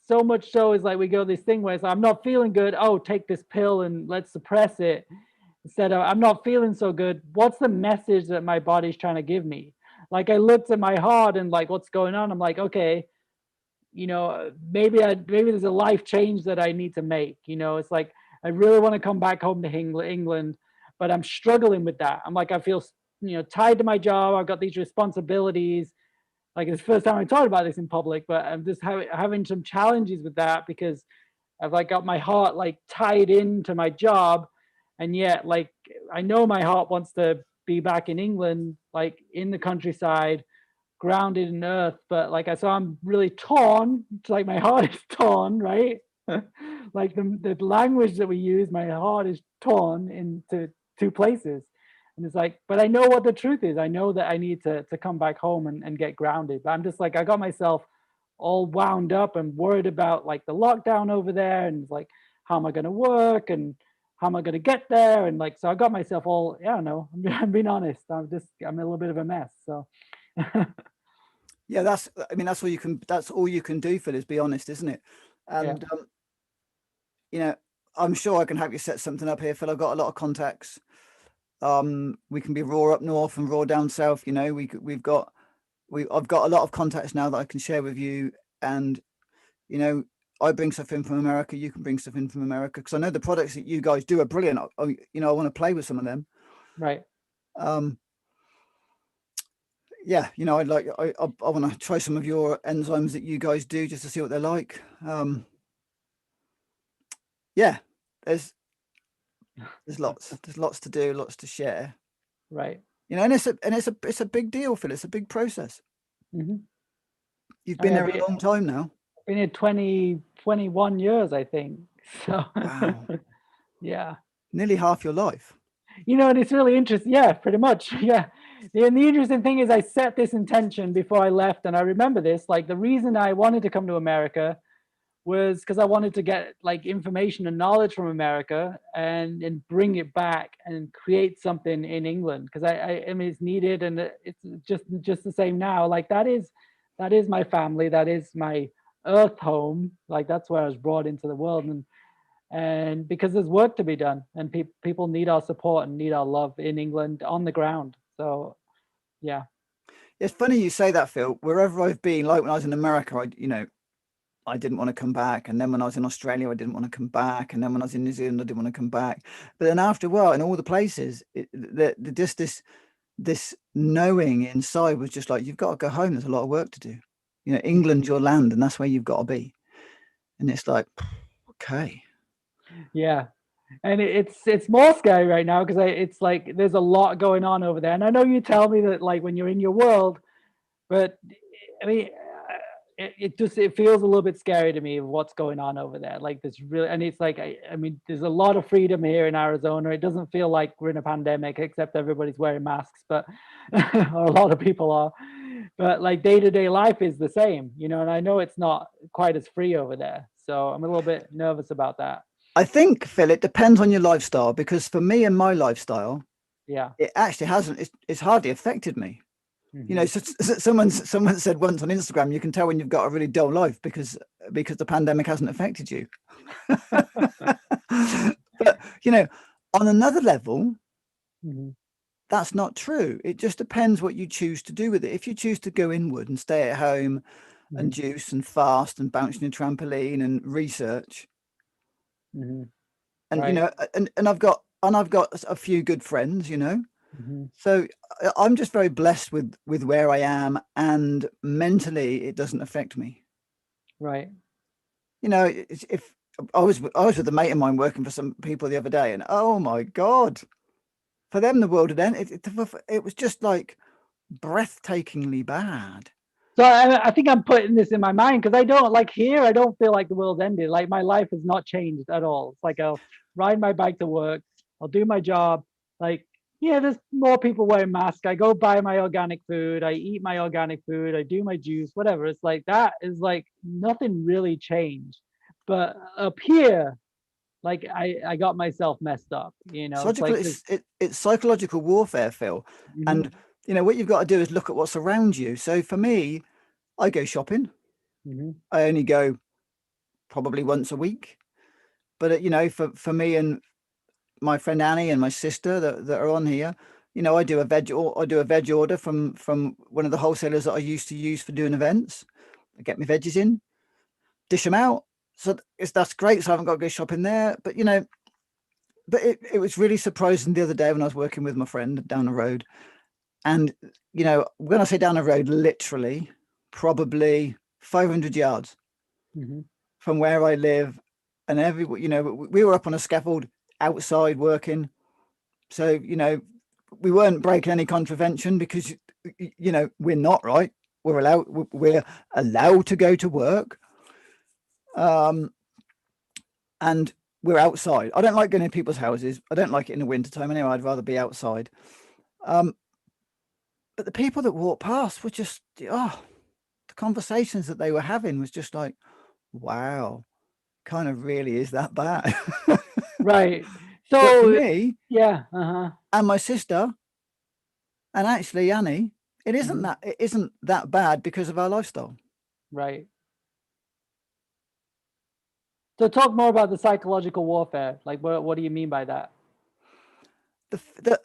[SPEAKER 2] so much so is like we go this thing where it's like, I'm not feeling good. Oh, take this pill and let's suppress it. Instead of, I'm not feeling so good. What's the message that my body's trying to give me? Like I looked at my heart and like what's going on. I'm like, okay, maybe there's a life change that I need to make. It's like I really want to come back home to England, but I'm struggling with that. I'm like, I feel tied to my job. I've got these responsibilities. Like it's the first time I talked about this in public, but I'm just having some challenges with that because I've like got my heart like tied into my job, and yet like I know my heart wants to be back in England, like in the countryside, grounded in earth. But like I saw, I'm really torn. It's like my heart is torn, right? Like the language that we use, my heart is torn into two places. And it's like, but I know what the truth is. I know that I need to come back home and get grounded. But I'm just like, I got myself all wound up and worried about like the lockdown over there, and like, how am I going to work and how am I going to get there? And like, so I got myself all, I don't know, I'm being honest. I'm a little bit of a mess. So
[SPEAKER 1] Yeah, that's all you can do, Phil, is be honest, isn't it? And I'm sure I can help you set something up here, Phil. I've got a lot of contacts. We can be raw up north and raw down south. I've got a lot of contacts now that I can share with you. And I bring stuff in from America, you can bring stuff in from America, because I know the products that you guys do are brilliant. I want to play with some of them.
[SPEAKER 2] Right.
[SPEAKER 1] Yeah, I want to try some of your enzymes that you guys do just to see what they're like. Yeah, there's lots to do, lots to share.
[SPEAKER 2] Right.
[SPEAKER 1] And it's a big deal, Phil. It's a big process.
[SPEAKER 2] Mm-hmm.
[SPEAKER 1] You've been there a long time now.
[SPEAKER 2] Been here 21 years, I think. So
[SPEAKER 1] wow.
[SPEAKER 2] Yeah.
[SPEAKER 1] Nearly half your life.
[SPEAKER 2] And it's really interesting. Yeah, pretty much. Yeah. And the interesting thing is I set this intention before I left, and I remember this, like the reason I wanted to come to America was because I wanted to get like information and knowledge from America and bring it back and create something in England, because I mean it's needed, and it's just the same now. Like that is my family, that is my earth home. Like that's where I was brought into the world, and because there's work to be done, and people need our support and need our love in England on the ground. So yeah.
[SPEAKER 1] It's funny you say that, Phil. Wherever I've been, like when I was in America, I didn't want to come back. And then when I was in Australia, I didn't want to come back. And then when I was in New Zealand, I didn't want to come back. But then after a while, in all the places, just this knowing inside was just like, you've got to go home. There's a lot of work to do. England's your land, and that's where you've got to be. And it's like, okay.
[SPEAKER 2] Yeah. And it's more scary right now because it's like there's a lot going on over there. And I know you tell me that like when you're in your world, but I mean, it feels a little bit scary to me of what's going on over there. Like this really, and it's like I mean, there's a lot of freedom here in Arizona. It doesn't feel like we're in a pandemic, except everybody's wearing masks, but or a lot of people are. But like day-to-day life is the same, and I know it's not quite as free over there. So I'm a little bit nervous about that.
[SPEAKER 1] I think, Phil, it depends on your lifestyle, because for me and my lifestyle,
[SPEAKER 2] yeah,
[SPEAKER 1] it actually hasn't. It's hardly affected me. Mm-hmm. So someone said once on Instagram, you can tell when you've got a really dull life because the pandemic hasn't affected you. But on another level, mm-hmm. that's not true. It just depends what you choose to do with it. If you choose to go inward and stay at home mm-hmm. and juice and fast and bounce on your trampoline and research. Mm-hmm. And right. And I've got I've got a few good friends, you know.
[SPEAKER 2] Mhm.
[SPEAKER 1] So I'm just very blessed with where I am, and mentally it doesn't affect me.
[SPEAKER 2] Right.
[SPEAKER 1] You know, if I was with a mate of mine working for some people the other day, and oh my God, for them the world had ended. It was just like breathtakingly bad.
[SPEAKER 2] So I think I'm putting this in my mind because I don't like here. I don't feel like the world's ended. Like my life has not changed at all. It's like I'll ride my bike to work. I'll do my job. Like, yeah, there's more people wearing masks. I go buy my organic food. I eat my organic food. I do my juice, whatever. It's like that is like nothing really changed. But up here, like I got myself messed up. You know, it's
[SPEAKER 1] Psychological,
[SPEAKER 2] like this.
[SPEAKER 1] it's psychological warfare, Phil.
[SPEAKER 2] Mhm,
[SPEAKER 1] And you know what you've got to do is look at what's around you. So for me, I go shopping.
[SPEAKER 2] mhm,
[SPEAKER 1] I only go probably once a week. But you know, for me and my friend Annie and my sister that are on here, you know, I do a veg order from one of the wholesalers that I used to use for doing events. I get my veggies in, dish them out. So that's great. So I haven't got to go shopping there. But you know, but it was really surprising the other day when I was working with my friend down the road. And you know, when I say down the road, literally probably 500 yards
[SPEAKER 2] mhm.
[SPEAKER 1] from where I live. And you know, we were up on a scaffold outside working. So, you know, we weren't breaking any contravention because, you know, we're not, right. We're allowed to go to work. Um, and we're outside. I don't like going in people's houses. I don't like it in the wintertime anyway. I'd rather be outside. Um, but the people that walked past were just, oh, the conversations that they were having was just like, wow, kind of really is that bad.
[SPEAKER 2] Right.
[SPEAKER 1] But for
[SPEAKER 2] So
[SPEAKER 1] me
[SPEAKER 2] yeah. Uh-huh.
[SPEAKER 1] and my sister, and actually Annie,
[SPEAKER 2] Mhm.
[SPEAKER 1] it isn't that bad because of our lifestyle.
[SPEAKER 2] Right. So talk more about the psychological warfare. Like what do you mean by that?
[SPEAKER 1] The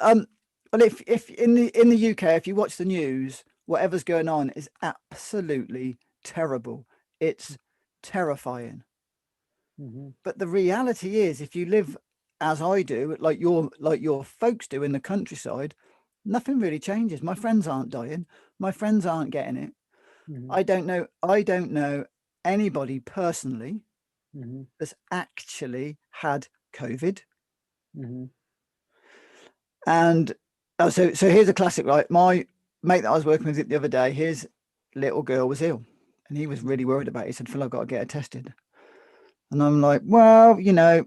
[SPEAKER 1] well, if in the UK, if you watch the news, whatever's going on is absolutely terrible. It's terrifying.
[SPEAKER 2] Mhm.
[SPEAKER 1] But the reality is, if you live as I do, like your folks do in the countryside, nothing really changes. My friends aren't dying. My friends aren't getting it.
[SPEAKER 2] Mhm.
[SPEAKER 1] I don't know anybody personally
[SPEAKER 2] Mhm.
[SPEAKER 1] that's actually had COVID.
[SPEAKER 2] Mhm.
[SPEAKER 1] And so here's a classic, right? My mate that I was working with the other day, his little girl was ill and he was really worried about it. He said, Phil, I've got to get her tested. And I'm like, well, you know,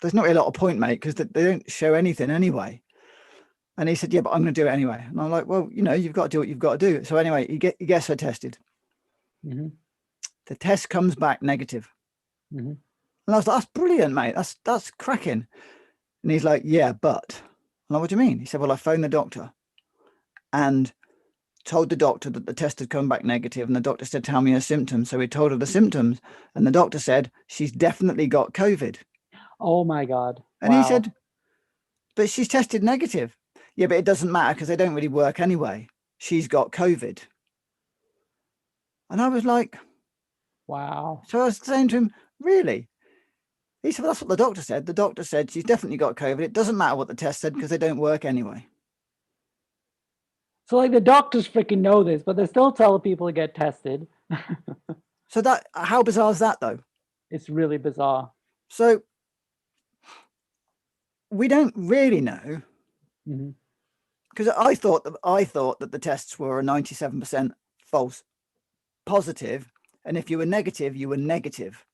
[SPEAKER 1] there's not really a lot of point, mate, because they don't show anything anyway. And he said, yeah, but I'm going to do it anyway. And I'm like, well, you know, you've got to do what you've got to do. So anyway, he gets her tested.
[SPEAKER 2] Mhm.
[SPEAKER 1] The test comes back negative.
[SPEAKER 2] Mhm.
[SPEAKER 1] And I was like, that's brilliant, mate. That's cracking. And he's like, yeah, but. I'm like, what do you mean? He said, well, I phoned the doctor and told the doctor that the test had come back negative, and the doctor said, tell me her symptoms. So he told her the symptoms, and the doctor said, she's definitely got COVID.
[SPEAKER 2] Oh my God.
[SPEAKER 1] And he
[SPEAKER 2] Wow.
[SPEAKER 1] said, but she's tested negative. Yeah, but it doesn't matter because they don't really work anyway. She's got COVID. And I was like,
[SPEAKER 2] Wow.
[SPEAKER 1] so I was saying to him, really? He said, well, that's what the doctor said. The doctor said she's definitely got COVID. It doesn't matter what the test said because they don't work anyway.
[SPEAKER 2] So like the doctors freaking know this, but they still tell people to get tested.
[SPEAKER 1] So how bizarre is that though?
[SPEAKER 2] It's really bizarre.
[SPEAKER 1] So we don't really know,
[SPEAKER 2] Mhm.
[SPEAKER 1] because I thought that the tests were a 97% false positive, and if you were negative, you were negative.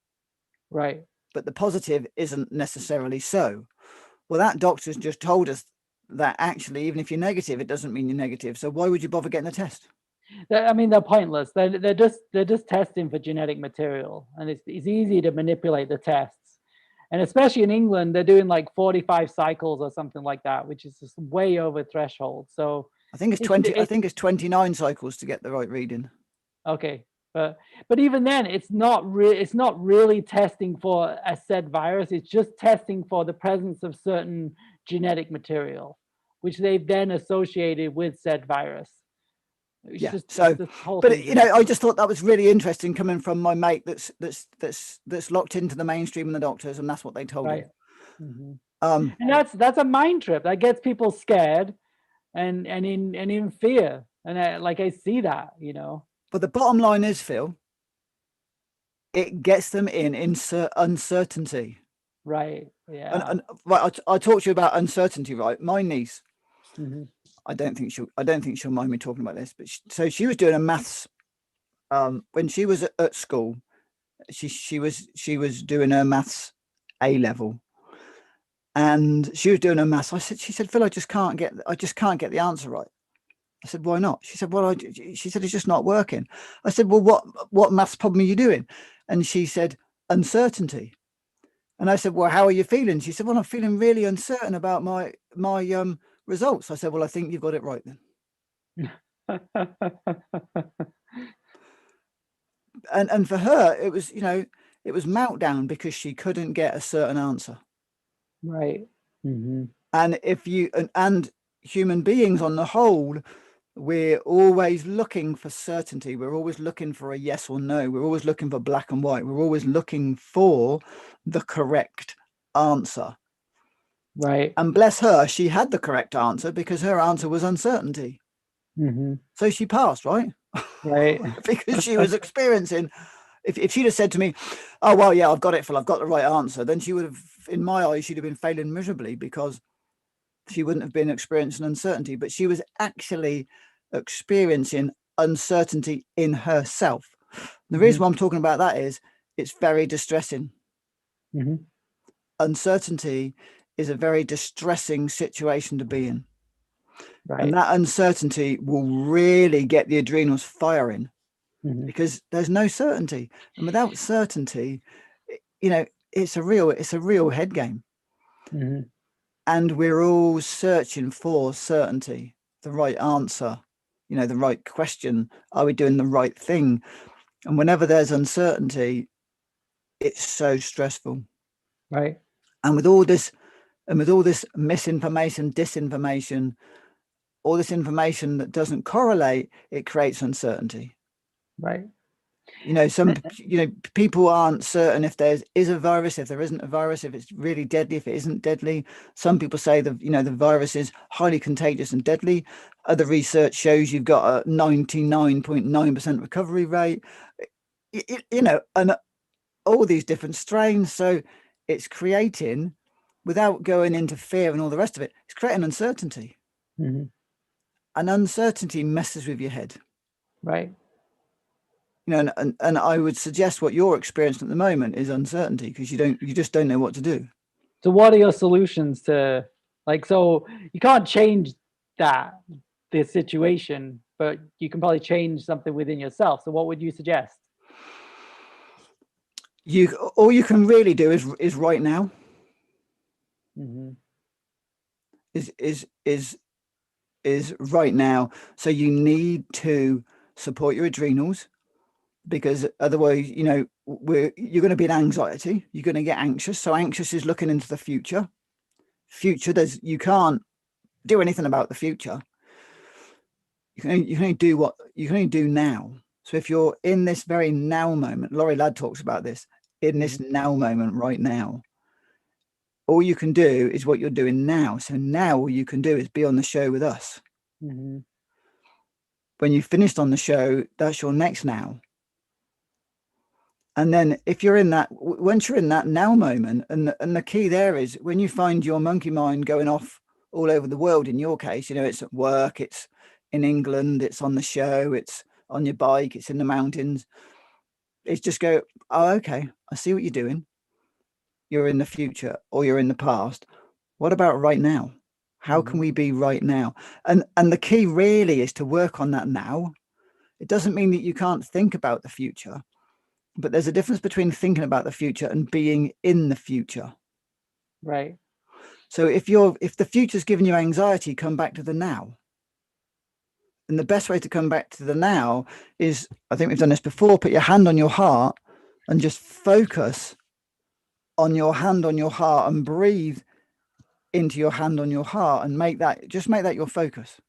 [SPEAKER 2] Right.
[SPEAKER 1] But the positive isn't necessarily so. Well, that doctor's just told us that actually, even if you're negative, it doesn't mean you're negative. So why would you bother getting a test?
[SPEAKER 2] I mean, they're pointless. They're just testing for genetic material, and it's easy to manipulate the tests. And especially in England, they're doing like 45 cycles or something like that, which is just way over threshold. So
[SPEAKER 1] I think it's
[SPEAKER 2] it's
[SPEAKER 1] 20. I
[SPEAKER 2] it
[SPEAKER 1] think it's 29 cycles to get the right reading.
[SPEAKER 2] okay, but even then, it's not really testing for a said virus. It's just testing for the presence of certain genetic material, which they've then associated with said virus.
[SPEAKER 1] Yeah.
[SPEAKER 2] It's
[SPEAKER 1] So,
[SPEAKER 2] this whole
[SPEAKER 1] but
[SPEAKER 2] thing's
[SPEAKER 1] you know, I
[SPEAKER 2] ridiculous.
[SPEAKER 1] just thought that was really interesting coming from my mate that's locked into the mainstream and the doctors, and that's what they told him.
[SPEAKER 2] Right. Mhm. And that's a mind trip that gets people scared and in fear. And I see that,
[SPEAKER 1] But the bottom line is, Phil, it gets them in uncertainty.
[SPEAKER 2] Right. Yeah.
[SPEAKER 1] And right, I talked to you about uncertainty, right? My niece,
[SPEAKER 2] Mm-hmm.
[SPEAKER 1] I don't think she'll mind me talking about this, but so she was doing a maths when she was at school. She was doing her maths A level, and she was doing her maths. She said, Phil, I just can't get the answer right. I said, why not? She said, well, she said, it's just not working. I said, well, what maths problem are you doing? And she said, uncertainty. And I said, well, how are you feeling? She said, well, I'm feeling really uncertain about my results. I said, well, I think you've got it right then. And for her, it was, it was meltdown because she couldn't get a certain answer.
[SPEAKER 2] Right. Mm-hmm.
[SPEAKER 1] And if you, and human beings on the whole, we're always looking for certainty. We're always looking for a yes or no. We're always looking for black and white. We're always looking for the correct answer.
[SPEAKER 2] Right.
[SPEAKER 1] And bless her, she had the correct answer because her answer was uncertainty.
[SPEAKER 2] Mm-hmm.
[SPEAKER 1] So she passed, right?
[SPEAKER 2] Right.
[SPEAKER 1] Because she was experiencing, if she'd have said to me, oh, well, yeah, I've got it, Phil, I've got the right answer, then she would have, in my eyes, she'd have been failing miserably because she wouldn't have been experiencing uncertainty. But she was actually experiencing uncertainty in herself. The reason why I'm talking about that is it's very distressing.
[SPEAKER 2] Mm-hmm.
[SPEAKER 1] Uncertainty is a very distressing situation to be in.
[SPEAKER 2] Right.
[SPEAKER 1] And that uncertainty will really get the adrenals firing because there's no certainty. And without certainty, it's a real head game.
[SPEAKER 2] Mm-hmm.
[SPEAKER 1] And we're all searching for certainty, the right answer, the right question. Are we doing the right thing? And whenever there's uncertainty, it's so stressful.
[SPEAKER 2] Right.
[SPEAKER 1] And with all this misinformation, disinformation, all this information that doesn't correlate, it creates uncertainty.
[SPEAKER 2] Right.
[SPEAKER 1] People aren't certain if there is a virus, if there isn't a virus, if it's really deadly, if it isn't deadly. Some people say that, the virus is highly contagious and deadly. Other research shows you've got a 99.9% recovery rate, and all these different strains. So it's creating, without going into fear and all the rest of it, it's creating uncertainty.
[SPEAKER 2] Mm-hmm.
[SPEAKER 1] And uncertainty messes with your head.
[SPEAKER 2] Right.
[SPEAKER 1] And I would suggest what you're experiencing at the moment is uncertainty because you just don't know what to do.
[SPEAKER 2] So what are your solutions to, so you can't change this situation, but you can probably change something within yourself. So what would you suggest?
[SPEAKER 1] All you can really do is right now.
[SPEAKER 2] Mm-hmm.
[SPEAKER 1] Is right now. So you need to support your adrenals because otherwise, you're going to be in anxiety. You're going to get anxious. So anxious is looking into the future. You can't do anything about the future. You can only do what you can only do now. So if you're in this very now moment, Laurie Ladd talks about this, in this now moment right now, all you can do is what you're doing now. So now all you can do is be on the show with us.
[SPEAKER 2] Mm-hmm.
[SPEAKER 1] When you've finished on the show, that's your next now. And then if you're in that, once you're in that now moment, and the key there is when you find your monkey mind going off all over the world, in your case, it's at work, it's in England, it's on the show, it's on your bike, it's in the mountains. It's just go, oh, okay, I see what you're doing. You're in the future or you're in the past. What about right now? How can we be right now? And the key really is to work on that now. It doesn't mean that you can't think about the future, but there's a difference between thinking about the future and being in the future.
[SPEAKER 2] Right.
[SPEAKER 1] So if the future's giving you anxiety, come back to the now. And the best way to come back to the now is, I think we've done this before, put your hand on your heart and just focus on your hand on your heart and breathe into your hand on your heart and make that your focus.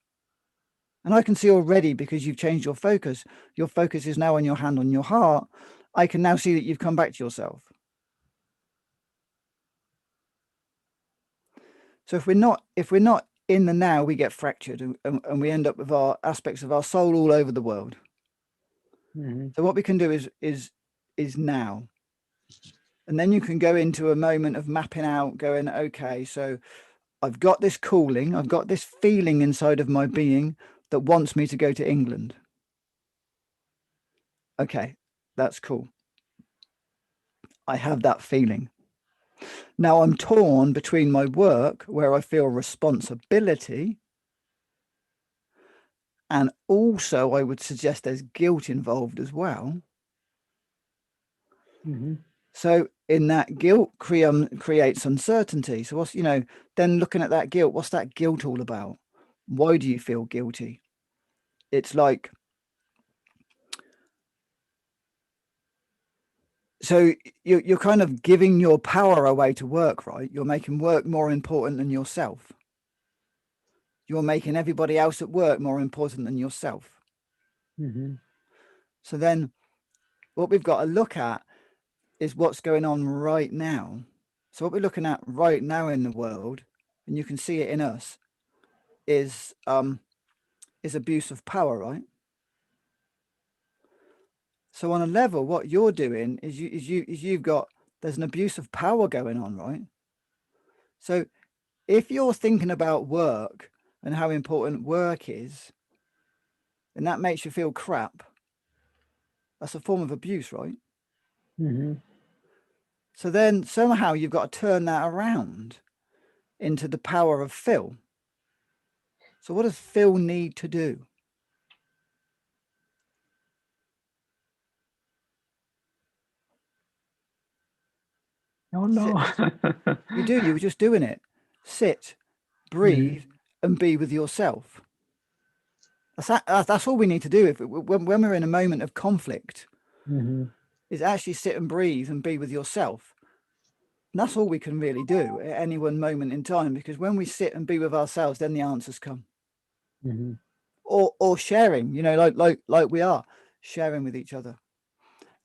[SPEAKER 1] And I can see already, because you've changed your focus is now on your hand on your heart. I can now see that you've come back to yourself. So if we're not in the now, we get fractured, and we end up with our aspects of our soul all over the world. So what we can do is now. And then you can go into a moment of mapping out, going, okay, so I've got this calling, I've got this feeling inside of my being that wants me to go to England. Okay, that's cool. I have that feeling. Now I'm torn between my work, where I feel responsibility, and also I would suggest there's guilt involved as well. So in that, guilt creates uncertainty. So what's, then looking at that guilt, what's that guilt all about? Why do you feel guilty? It's like, so you're kind of giving your power away to work, right? You're making work more important than yourself. You're making everybody else at work more important than yourself. So then what we've got to look at is what's going on right now. So what we're looking at right now in the world, and you can see it in us, is abuse of power, right? So on a level, what you're doing is you've got, there's an abuse of power going on, right? So if you're thinking about work and how important work is, then that makes you feel crap. That's a form of abuse, right? So then somehow you've got to turn that around into the power of Phil. So what does Phil need to do?
[SPEAKER 2] Oh no.
[SPEAKER 1] You do, you were just doing it. Sit, breathe, and be with yourself. That's all we need to do. When we're in a moment of conflict, is actually sit and breathe and be with yourself. And that's all we can really do at any one moment in time, because when we sit and be with ourselves, then the answers come. Or sharing, like we are sharing with each other.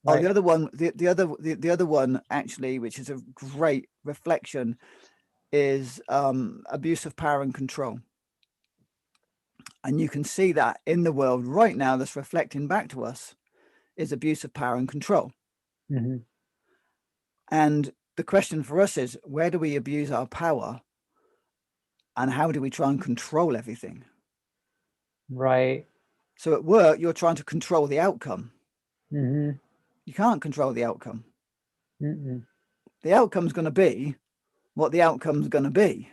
[SPEAKER 1] Right. Oh, the other one actually, which is a great reflection, is abuse of power and control. And you can see that in the world right now, that's reflecting back to us, is abuse of power and control. And the question for us is, where do we abuse our power, and how do we try and control everything?
[SPEAKER 2] Right.
[SPEAKER 1] So at work, you're trying to control the outcome. You can't control the outcome. The outcome's going to be what the outcome's going to be.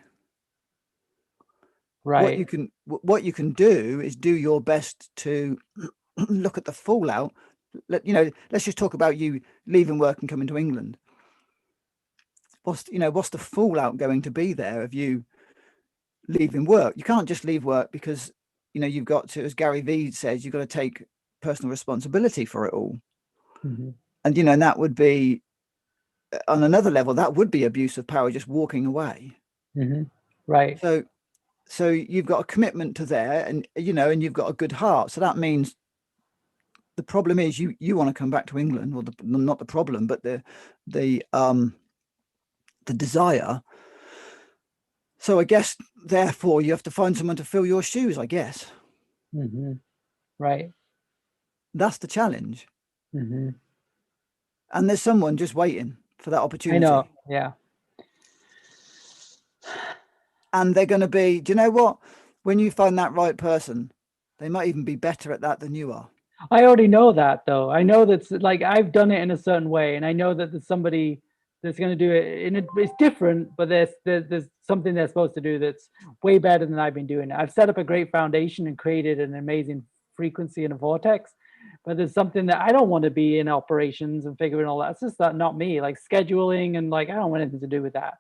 [SPEAKER 2] Right.
[SPEAKER 1] What you can do is do your best to look at the fallout. Let's just talk about you leaving work and coming to England. What's the fallout going to be there of you leaving work? You can't just leave work, because you've got to, as Gary Vee says, you've got to take personal responsibility for it all. And and that would be, on another level, that would be abuse of power, just walking away.
[SPEAKER 2] Right.
[SPEAKER 1] So you've got a commitment to there, and and you've got a good heart. So that means the problem is you want to come back to England, or not the problem, but the desire. So I guess therefore you have to find someone to fill your shoes, I guess.
[SPEAKER 2] Right.
[SPEAKER 1] That's the challenge. And there's someone just waiting for that opportunity.
[SPEAKER 2] I know. Yeah.
[SPEAKER 1] And they're going to be, do you know what? When you find that right person, they might even be better at that than you are.
[SPEAKER 2] I already know that, though. I know that's, like, I've done it in a certain way, and I know that there's somebody that's going to do it, and it's different, but there's something they're supposed to do that's way better than I've been doing. I've set up a great foundation and created an amazing frequency in a vortex, but there's something that I don't want to be in operations and figuring all that. It's just not me. Like scheduling and I don't want anything to do with that.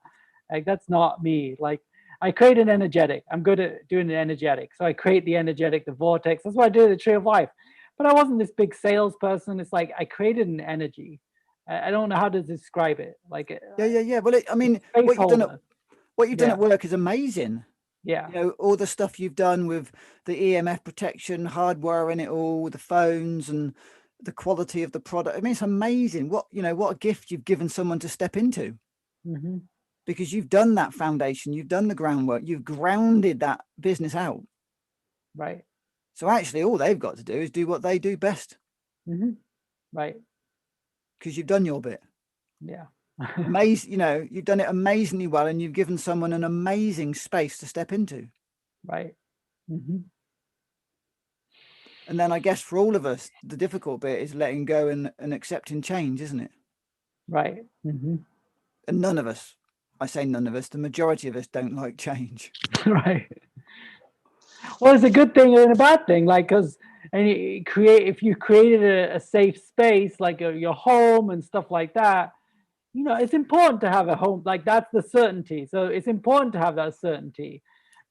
[SPEAKER 2] Like, that's not me. Like, I create an energetic. I'm good at doing an energetic. So I create the energetic, the vortex. That's what I do the Tree of Life. But I wasn't this big salesperson. It's like I created an energy. I don't know how to describe it. Like,
[SPEAKER 1] yeah. Well, what you've done at work is amazing.
[SPEAKER 2] Yeah.
[SPEAKER 1] All the stuff you've done with the EMF protection, hardwiring it all, the phones, and the quality of the product. I mean, it's amazing. What a gift you've given someone to step into. because you've done that foundation, you've done the groundwork, you've grounded that business out.
[SPEAKER 2] Right.
[SPEAKER 1] So actually all they've got to do is do what they do best.
[SPEAKER 2] Right.
[SPEAKER 1] Because you've done your bit.
[SPEAKER 2] Yeah.
[SPEAKER 1] Amazing, you know, you've done it amazingly well, and you've given someone an amazing space to step into.
[SPEAKER 2] Right.
[SPEAKER 1] And then I guess for all of us, the difficult bit is letting go and accepting change, isn't it?
[SPEAKER 2] Right.
[SPEAKER 1] And none of us, I say none of us, the majority of us don't like change.
[SPEAKER 2] Right. Well, it's a good thing and a bad thing, like, because if you created a safe space like your home and stuff like that, you know, it's important to have a home, like that's the certainty. So it's important to have that certainty,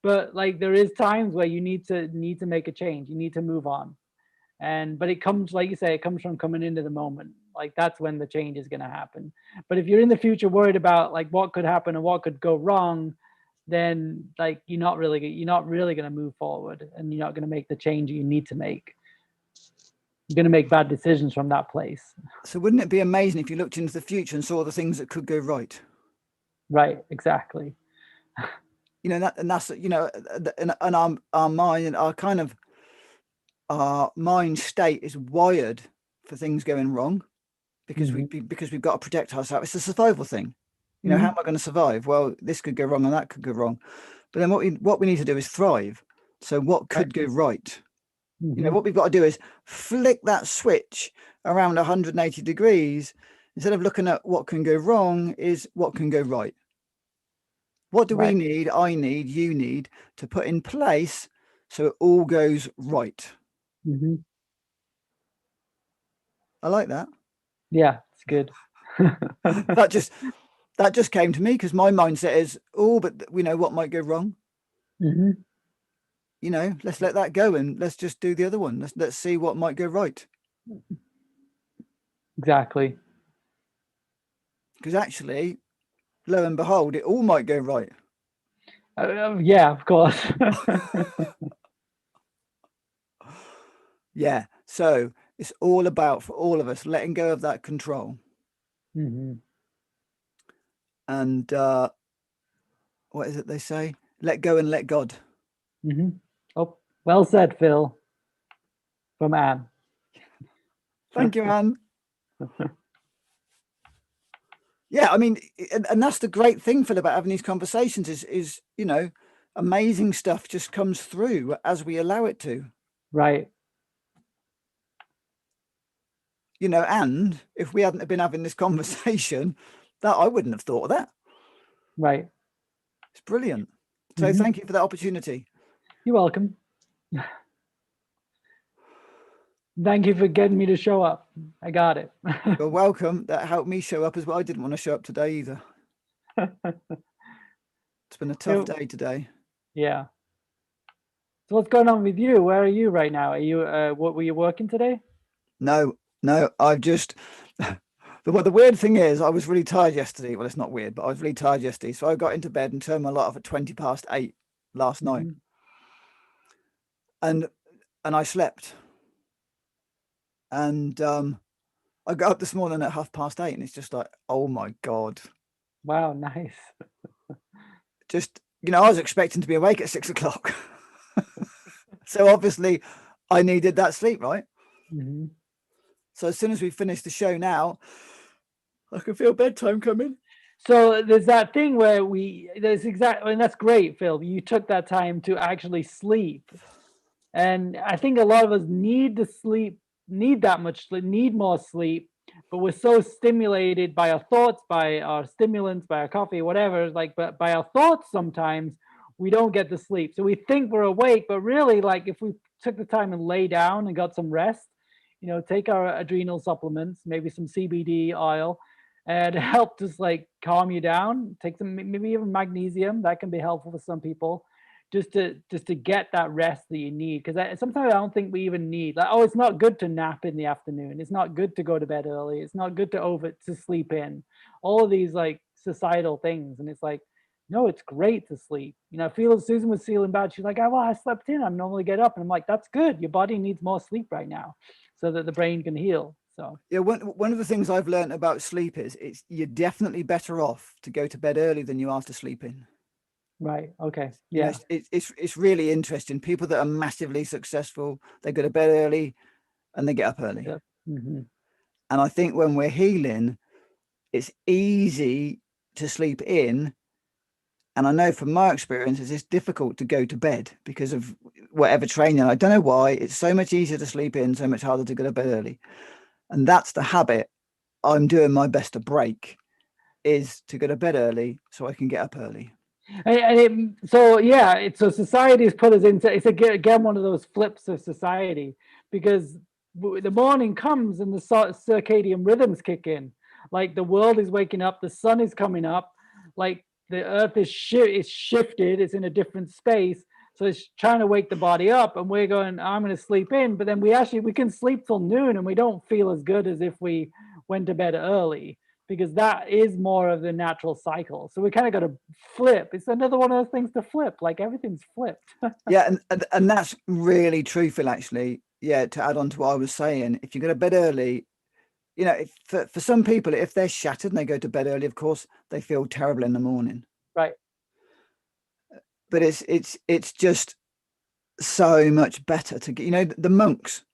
[SPEAKER 2] but like there is times where you need to make a change, you need to move on. But it comes, like you say, it comes from coming into the moment. Like that's when the change is going to happen. But if you're in the future worried about like what could happen and what could go wrong, then like you're not really going to move forward, and you're not going to make the change you need to make. You're going to make bad decisions from that place.
[SPEAKER 1] So wouldn't it be amazing if you looked into the future and saw the things that could go right?
[SPEAKER 2] Right, exactly.
[SPEAKER 1] You know, that's, you know, and our mind, our mind state is wired for things going wrong, because we've got to protect ourselves. It's a survival thing. You know, how am I going to survive? Well, this could go wrong and that could go wrong. But then what we need to do is thrive. So what could go right? You know, what we've got to do is flick that switch around 180 degrees. Instead of looking at what can go wrong, is what can go right. What do we need? I need, you need to put in place so it all goes right. I like that.
[SPEAKER 2] Yeah, it's good.
[SPEAKER 1] that just came to me because my mindset is, oh, but we know what might go wrong. You know, let's let that go and let's just do the other one. Let's see what might go right.
[SPEAKER 2] Exactly.
[SPEAKER 1] Because actually, lo and behold, it all might go right.
[SPEAKER 2] Yeah, of course.
[SPEAKER 1] Yeah. So it's all about, for all of us, letting go of that control. And what is it they say? Let go and let God.
[SPEAKER 2] Oh, well said, Phil. From Anne.
[SPEAKER 1] Thank you, Anne. Yeah, I mean, and that's the great thing, Phil, about having these conversations is, you know, amazing stuff just comes through as we allow it to.
[SPEAKER 2] Right.
[SPEAKER 1] You know, and if we hadn't been having this conversation, that I wouldn't have thought of that.
[SPEAKER 2] Right.
[SPEAKER 1] It's brilliant. So thank you for that opportunity.
[SPEAKER 2] You're welcome. Thank you for getting me to show up. I got it.
[SPEAKER 1] You're welcome. That helped me show up as well. I didn't want to show up today either. It's been a tough day today.
[SPEAKER 2] Yeah. So what's going on with you? Where are you right now? Are you what were you working today?
[SPEAKER 1] No, I've just the weird thing is I was really tired yesterday. Well, it's not weird, but I was really tired yesterday. So I got into bed and turned my light off at 8:20 last night. And I slept. And I got up this morning at 8:30 and it's just like, oh my God.
[SPEAKER 2] Wow, nice.
[SPEAKER 1] Just, you know, I was expecting to be awake at 6 o'clock. So obviously I needed that sleep, right? So as soon as we finish the show now, I can feel bedtime coming.
[SPEAKER 2] So there's that thing where and that's great, Phil. You took that time to actually sleep. And I think a lot of us need to sleep, need more sleep, but we're so stimulated by our thoughts, by our stimulants, by our coffee, whatever, but by our thoughts sometimes we don't get the sleep. So we think we're awake, but really, like, if we took the time and lay down and got some rest, you know, take our adrenal supplements, maybe some CBD oil, and help just like calm you down. Take some, maybe even magnesium. That can be helpful for some people, just to get that rest that you need. Because sometimes I don't think we even need, like, oh, it's not good to nap in the afternoon. It's not good to go to bed early. It's not good to sleep in. All of these like societal things, and it's like, no, it's great to sleep. You know, Susan was feeling bad. She's like, oh, well, I slept in. I normally get up. And I'm like, that's good. Your body needs more sleep right now so that the brain can heal. So
[SPEAKER 1] Yeah, one of the things I've learned about sleep is you're definitely better off to go to bed early than you are to sleep in.
[SPEAKER 2] right, okay,
[SPEAKER 1] You know,
[SPEAKER 2] yeah,
[SPEAKER 1] it's really interesting. People that are massively successful, they go to bed early and they get up early.
[SPEAKER 2] yeah. Hmm.
[SPEAKER 1] And I think when we're healing, it's easy to sleep in. And I know from my experience, it's difficult to go to bed because of whatever training. I don't know why. It's so much easier to sleep in, so much harder to go to bed early. And that's the habit I'm doing my best to break, is to go to bed early so I can get up early.
[SPEAKER 2] So yeah, so society has put us into, it's again one of those flips of society, because the morning comes and the circadian rhythms kick in. Like the world is waking up, the sun is coming up, like the earth is shifted, it's in a different space, so it's trying to wake the body up, and we're going, I'm going to sleep in, but then we can sleep till noon and we don't feel as good as if we went to bed early, because that is more of the natural cycle. So we kind of got to flip. It's another one of those things to flip, like everything's flipped.
[SPEAKER 1] Yeah, and that's really truthful, actually. Yeah, to add on to what I was saying, if you go to bed early, you know, for some people, if they're shattered and they go to bed early, of course, they feel terrible in the morning.
[SPEAKER 2] Right.
[SPEAKER 1] But it's just so much better to get, you know, the monks,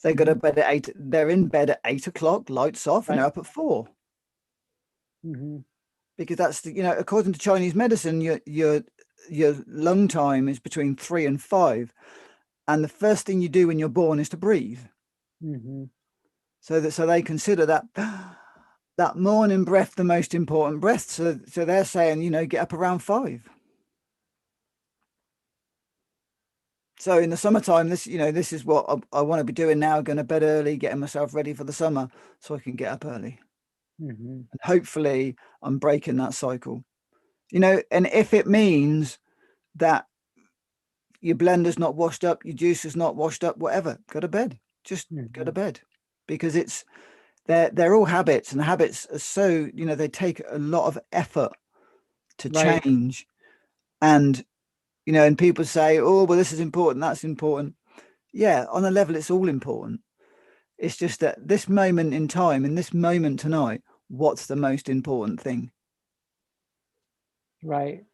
[SPEAKER 1] they go to bed at 8, they're in bed at 8 o'clock, lights off, and
[SPEAKER 2] Right.
[SPEAKER 1] they're up at 4.
[SPEAKER 2] Mm-hmm.
[SPEAKER 1] Because that's the, you know, according to Chinese medicine, your lung time is between 3 and 5. And the first thing you do when you're born is to breathe.
[SPEAKER 2] Mm-hmm.
[SPEAKER 1] So they consider that that morning breath the most important breath. So they're saying, you know, get up around 5. So in the summertime, this is what I want to be doing now, going to bed early, getting myself ready for the summer so I can get up early.
[SPEAKER 2] Mm-hmm.
[SPEAKER 1] And hopefully I'm breaking that cycle. You know, and if it means that your blender's not washed up, your juice is not washed up, whatever, go to bed. Just go to bed, because they're all habits, and habits are so, you know, they take a lot of effort to
[SPEAKER 2] Right.
[SPEAKER 1] change. And, you know, and people say, oh, well, this is important, that's important. Yeah, on a level, it's all important. It's just that this moment in time, in this moment tonight, what's the most important thing?
[SPEAKER 2] Right.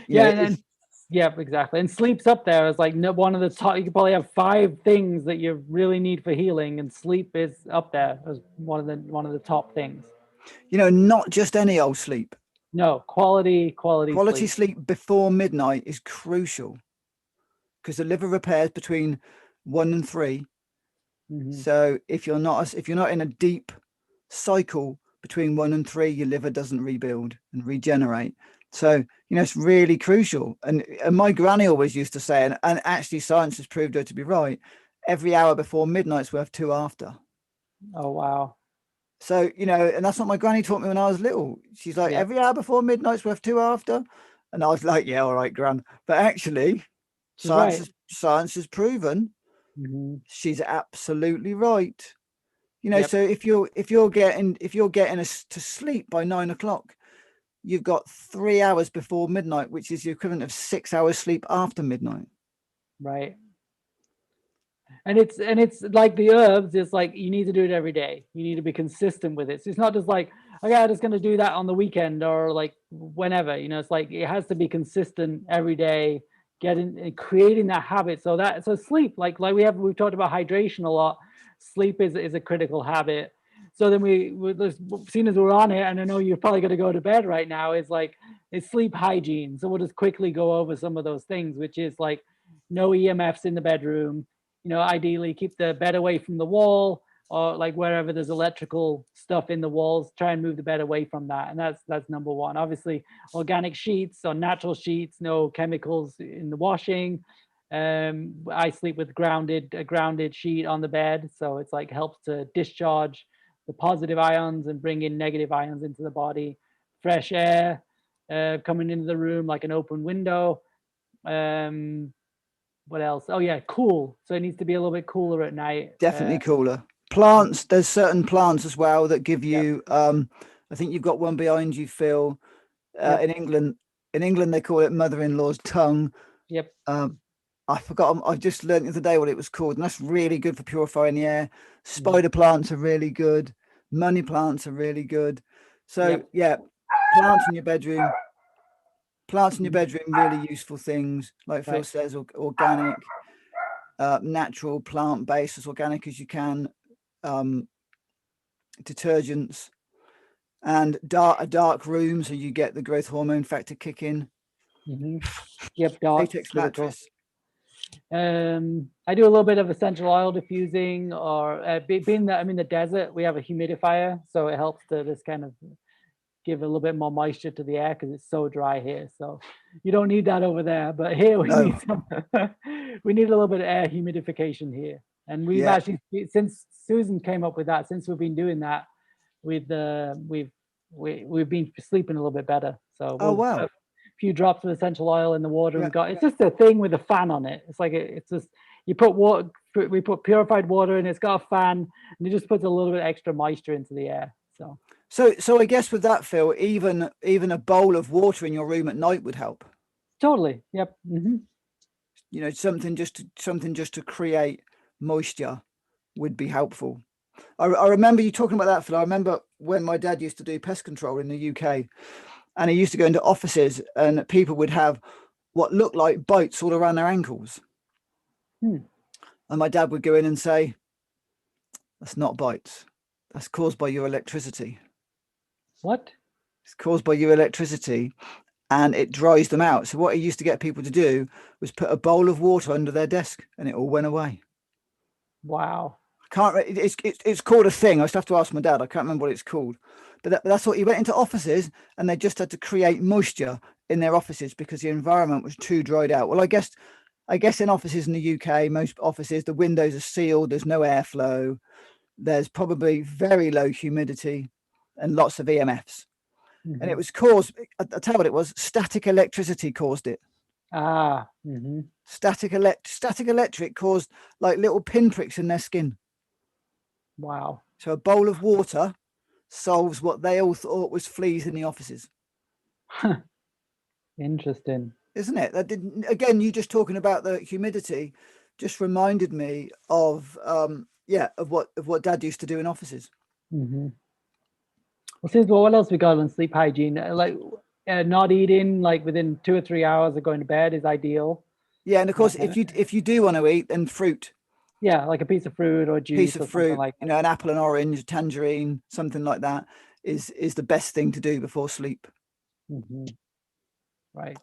[SPEAKER 1] You
[SPEAKER 2] Yeah.
[SPEAKER 1] know,
[SPEAKER 2] And yeah, exactly. And sleep's up there as like one of the top. You could probably have 5 things that you really need for healing, and sleep is up there as one of the top things.
[SPEAKER 1] you know, not just any old sleep.
[SPEAKER 2] No, quality
[SPEAKER 1] Quality
[SPEAKER 2] sleep.
[SPEAKER 1] sleep before midnight is crucial, because the liver repairs between 1 and 3.
[SPEAKER 2] Mm-hmm.
[SPEAKER 1] So if you're not in a deep cycle between 1 and 3, your liver doesn't rebuild and regenerate. So, you know, it's really crucial. And my granny always used to say, and actually science has proved her to be right, every hour before midnight's worth 2 after.
[SPEAKER 2] Oh, wow.
[SPEAKER 1] So, you know, and that's what my granny taught me when I was little. She's like,
[SPEAKER 2] Yeah.
[SPEAKER 1] every hour before midnight's worth 2 after. And I was like, yeah, all right, gran. But actually,
[SPEAKER 2] She's right.
[SPEAKER 1] science has proven
[SPEAKER 2] Mm-hmm.
[SPEAKER 1] she's absolutely right. You know,
[SPEAKER 2] Yep.
[SPEAKER 1] so if you're getting us to sleep by 9 o'clock, you've got 3 hours before midnight, which is the equivalent of 6 hours sleep after midnight.
[SPEAKER 2] Right. And it's like the herbs, it's like you need to do it every day. You need to be consistent with it. So it's not just like, okay, I'm just going to do that on the weekend or like whenever, you know, it's like it has to be consistent every day, getting and creating that habit. So sleep, like we've talked about hydration a lot. Sleep is a critical habit. So then seeing as we're on it, and I know you're probably going to go to bed right now, is like it's sleep hygiene. So we'll just quickly go over some of those things, which is like no EMFs in the bedroom. You know, ideally keep the bed away from the wall, or like wherever there's electrical stuff in the walls, try and move the bed away from that. And that's number one. Obviously, organic sheets or natural sheets, no chemicals in the washing. I sleep with a grounded sheet on the bed, so it's like helps to discharge the positive ions and bring in negative ions into the body. Fresh air coming into the room, like an open window. What else? Oh yeah, cool. So it needs to be a little bit cooler at night.
[SPEAKER 1] Definitely cooler. Plants, there's certain plants as well that give
[SPEAKER 2] Yep.
[SPEAKER 1] you I think you've got one behind you, Phil.
[SPEAKER 2] Yep.
[SPEAKER 1] In England they call it mother-in-law's tongue.
[SPEAKER 2] Yep.
[SPEAKER 1] I forgot. I just learned the other day what it was called, and that's really good for purifying the air. Spider plants are really good. Money plants are really good. So
[SPEAKER 2] Yep.
[SPEAKER 1] yeah, plants in your bedroom. Plants in your
[SPEAKER 2] Mhm.
[SPEAKER 1] bedroom, really useful things. Like Phil
[SPEAKER 2] Right.
[SPEAKER 1] says, organic, natural, plant-based, as organic as you can. Um, Detergents and a dark room, so you get the growth hormone factor kick in.
[SPEAKER 2] Yep. Dark,
[SPEAKER 1] Latex
[SPEAKER 2] critical.
[SPEAKER 1] mattress.
[SPEAKER 2] I do a little bit of essential oil diffusing, or being that I'm in the desert, we have a humidifier, so it helps to just kind of give a little bit more moisture to the air because it's so dry here. So you don't need that over there, but here we
[SPEAKER 1] No,
[SPEAKER 2] need some. We need a little bit of air humidification here, and we've
[SPEAKER 1] yeah.
[SPEAKER 2] actually, since Susan came up with that, since we've been doing that, we've been sleeping a little bit better. So
[SPEAKER 1] Oh
[SPEAKER 2] we'll put
[SPEAKER 1] wow.
[SPEAKER 2] a few drops of essential oil in the water
[SPEAKER 1] Yeah.
[SPEAKER 2] and got, it's just a thing with a fan on it. It's like it's just, you put water, we put purified water in, it's got a fan, and it just puts a little bit extra moisture into the air.
[SPEAKER 1] So I guess with that, Phil, even a bowl of water in your room at night would help.
[SPEAKER 2] Totally. Yep.
[SPEAKER 1] You know, something just to create moisture would be helpful. I remember you talking about that, Phil. I remember when my dad used to do pest control in the UK, and he used to go into offices, and people would have what looked like bites all around their ankles.
[SPEAKER 2] Hmm.
[SPEAKER 1] And my dad would go in and say, "That's not bites. That's caused by your electricity.
[SPEAKER 2] What?
[SPEAKER 1] It's caused by your electricity." And it dries them out. So what he used to get people to do was put a bowl of water under their desk, and it all went away.
[SPEAKER 2] Wow.
[SPEAKER 1] Can't it's called a thing. I just have to ask my dad. I can't remember what it's called, but that's what he went into offices, and they just had to create moisture in their offices because the environment was too dried out. Well, I guess in offices in the UK, most offices, the windows are sealed. There's no airflow. There's probably very low humidity, and lots of EMFs. And it was caused. I'll tell you what it was. Static electricity caused it.
[SPEAKER 2] Ah.
[SPEAKER 1] Static electric caused like little pinpricks in their skin.
[SPEAKER 2] Wow.
[SPEAKER 1] So a bowl of water solves what they all thought was fleas in the offices.
[SPEAKER 2] Interesting.
[SPEAKER 1] Isn't it? That didn't, again, you just talking about the humidity just reminded me of of what Dad used to do in offices.
[SPEAKER 2] Well, since what else we got on sleep hygiene? Like not eating like within 2 or 3 hours of going to bed is ideal.
[SPEAKER 1] Yeah, and of course, if you do want to eat, then fruit,
[SPEAKER 2] Yeah, like a piece of fruit or juice
[SPEAKER 1] piece
[SPEAKER 2] or
[SPEAKER 1] of
[SPEAKER 2] something
[SPEAKER 1] fruit,
[SPEAKER 2] like
[SPEAKER 1] you
[SPEAKER 2] that.
[SPEAKER 1] know, an apple, an orange, tangerine, something like that is the best thing to do before sleep.
[SPEAKER 2] Right.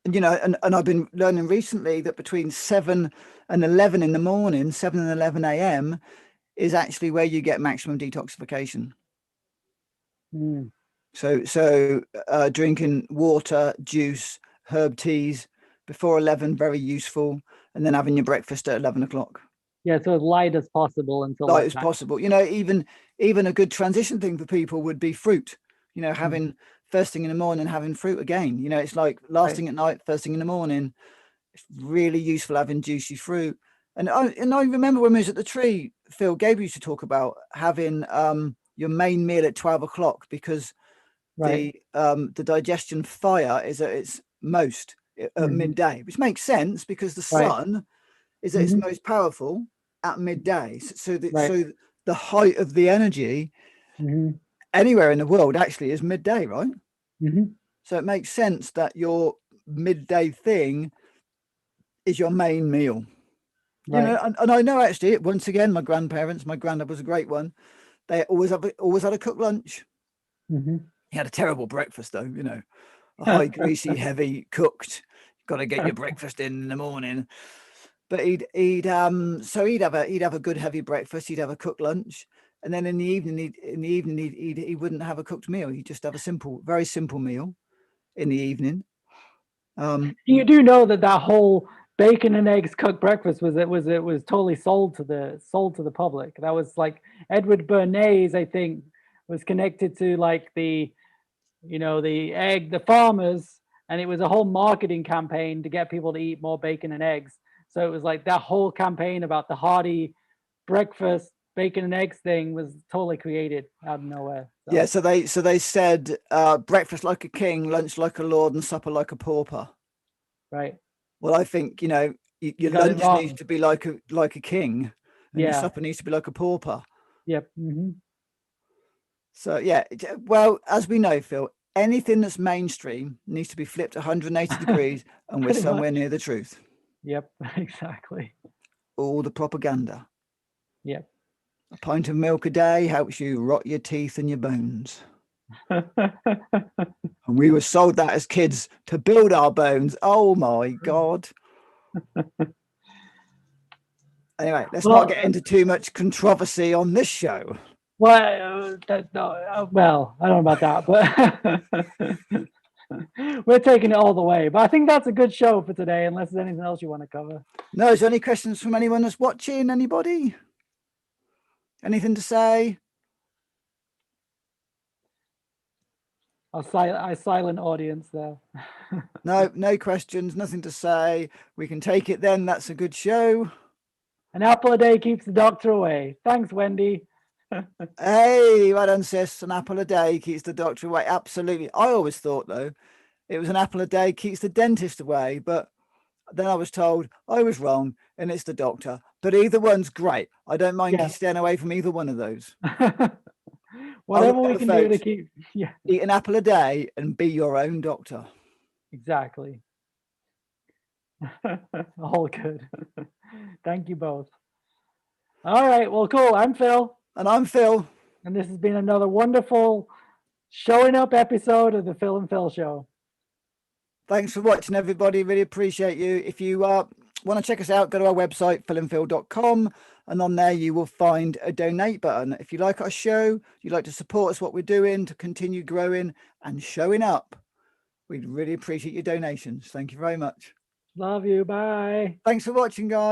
[SPEAKER 1] And you know, and I've been learning recently that between 7 and 11 in the morning, 7 and 11 a.m. is actually where you get maximum detoxification. So drinking water, juice, herb teas before 11, very useful. And then having your breakfast at 11 o'clock.
[SPEAKER 2] Yeah, so as light as possible until
[SPEAKER 1] Light
[SPEAKER 2] that
[SPEAKER 1] as
[SPEAKER 2] time.
[SPEAKER 1] possible. You know, even a good transition thing for people would be fruit. You know, having first thing in the morning, having fruit again. You know, it's like last thing at night, first thing in the morning. It's really useful having juicy fruit. And I remember when we was at the tree, Phil Gabriel used to talk about having your main meal at 12 o'clock because the digestion fire is at its most at midday, which makes sense because the sun is at its most powerful at midday. So the height of the energy anywhere in the world actually is midday, right? So it makes sense that your midday thing is your main meal. You know, and I know actually, once again, my grandparents, my granddad was a great one. They always had a cooked lunch. He had a terrible breakfast though, you know, a high, greasy, heavy, cooked. Got to get your breakfast in the morning. But he'd have a good heavy breakfast. He'd have a cooked lunch, and then in the evening, he wouldn't have a cooked meal. He'd just have a very simple meal in the evening.
[SPEAKER 2] You do know that whole bacon and eggs cooked breakfast was totally sold to the public. That was like Edward Bernays, I think, was connected to like the farmers, and it was a whole marketing campaign to get people to eat more bacon and eggs. So it was like that whole campaign about the hearty breakfast bacon and eggs thing was totally created out of nowhere.
[SPEAKER 1] So. Yeah, so they said breakfast like a king, lunch like a lord, and supper like a pauper.
[SPEAKER 2] Right.
[SPEAKER 1] Well, I think, you know, your
[SPEAKER 2] got it
[SPEAKER 1] lunch needs
[SPEAKER 2] wrong.
[SPEAKER 1] to be like a king, and your
[SPEAKER 2] Yeah.
[SPEAKER 1] supper needs to be like a pauper.
[SPEAKER 2] Yep. Hmm.
[SPEAKER 1] So yeah, well, as we know, Phil, anything that's mainstream needs to be flipped 180 degrees, and we're
[SPEAKER 2] Pretty
[SPEAKER 1] somewhere
[SPEAKER 2] much.
[SPEAKER 1] near the truth.
[SPEAKER 2] Yep. Exactly.
[SPEAKER 1] All the propaganda.
[SPEAKER 2] Yep.
[SPEAKER 1] A pint of milk a day helps you rot your teeth and your bones. And we were sold that as kids to build our bones. Oh my God. Anyway, let's not get into too much controversy on this show.
[SPEAKER 2] Well, well, I don't know about that, but we're taking it all the way. But I think that's a good show for today, unless there's anything else you want to cover.
[SPEAKER 1] No, is there any questions from anyone that's watching? Anybody? Anything to say?
[SPEAKER 2] Our silent audience there.
[SPEAKER 1] No questions, nothing to say. We can take it then. That's a good show.
[SPEAKER 2] An apple a day keeps the doctor away. Thanks, Wendy.
[SPEAKER 1] Hey, well done, sis. An apple a day keeps the doctor away. Absolutely. I always thought, though, it was an apple a day keeps the dentist away. But then I was told I was wrong and it's the doctor. But either one's great. I don't mind
[SPEAKER 2] Yeah.
[SPEAKER 1] staying away from either one of those.
[SPEAKER 2] Whatever we can do to
[SPEAKER 1] folks,
[SPEAKER 2] keep. Yeah,
[SPEAKER 1] eat an apple a day and be your own doctor.
[SPEAKER 2] exactly. All good. Thank you both. All right. Well, cool. I'm Phil.
[SPEAKER 1] And I'm Phil.
[SPEAKER 2] And this has been another wonderful showing up episode of the Phil and Phil Show.
[SPEAKER 1] Thanks for watching, everybody. Really appreciate you. If you want to check us out, go to our website, philandphil.com, and on there you will find a donate button. If you like our show, you'd like to support us, what we're doing to continue growing and showing up, we'd really appreciate your donations. Thank you very much.
[SPEAKER 2] Love you. Bye.
[SPEAKER 1] Thanks for watching, guys.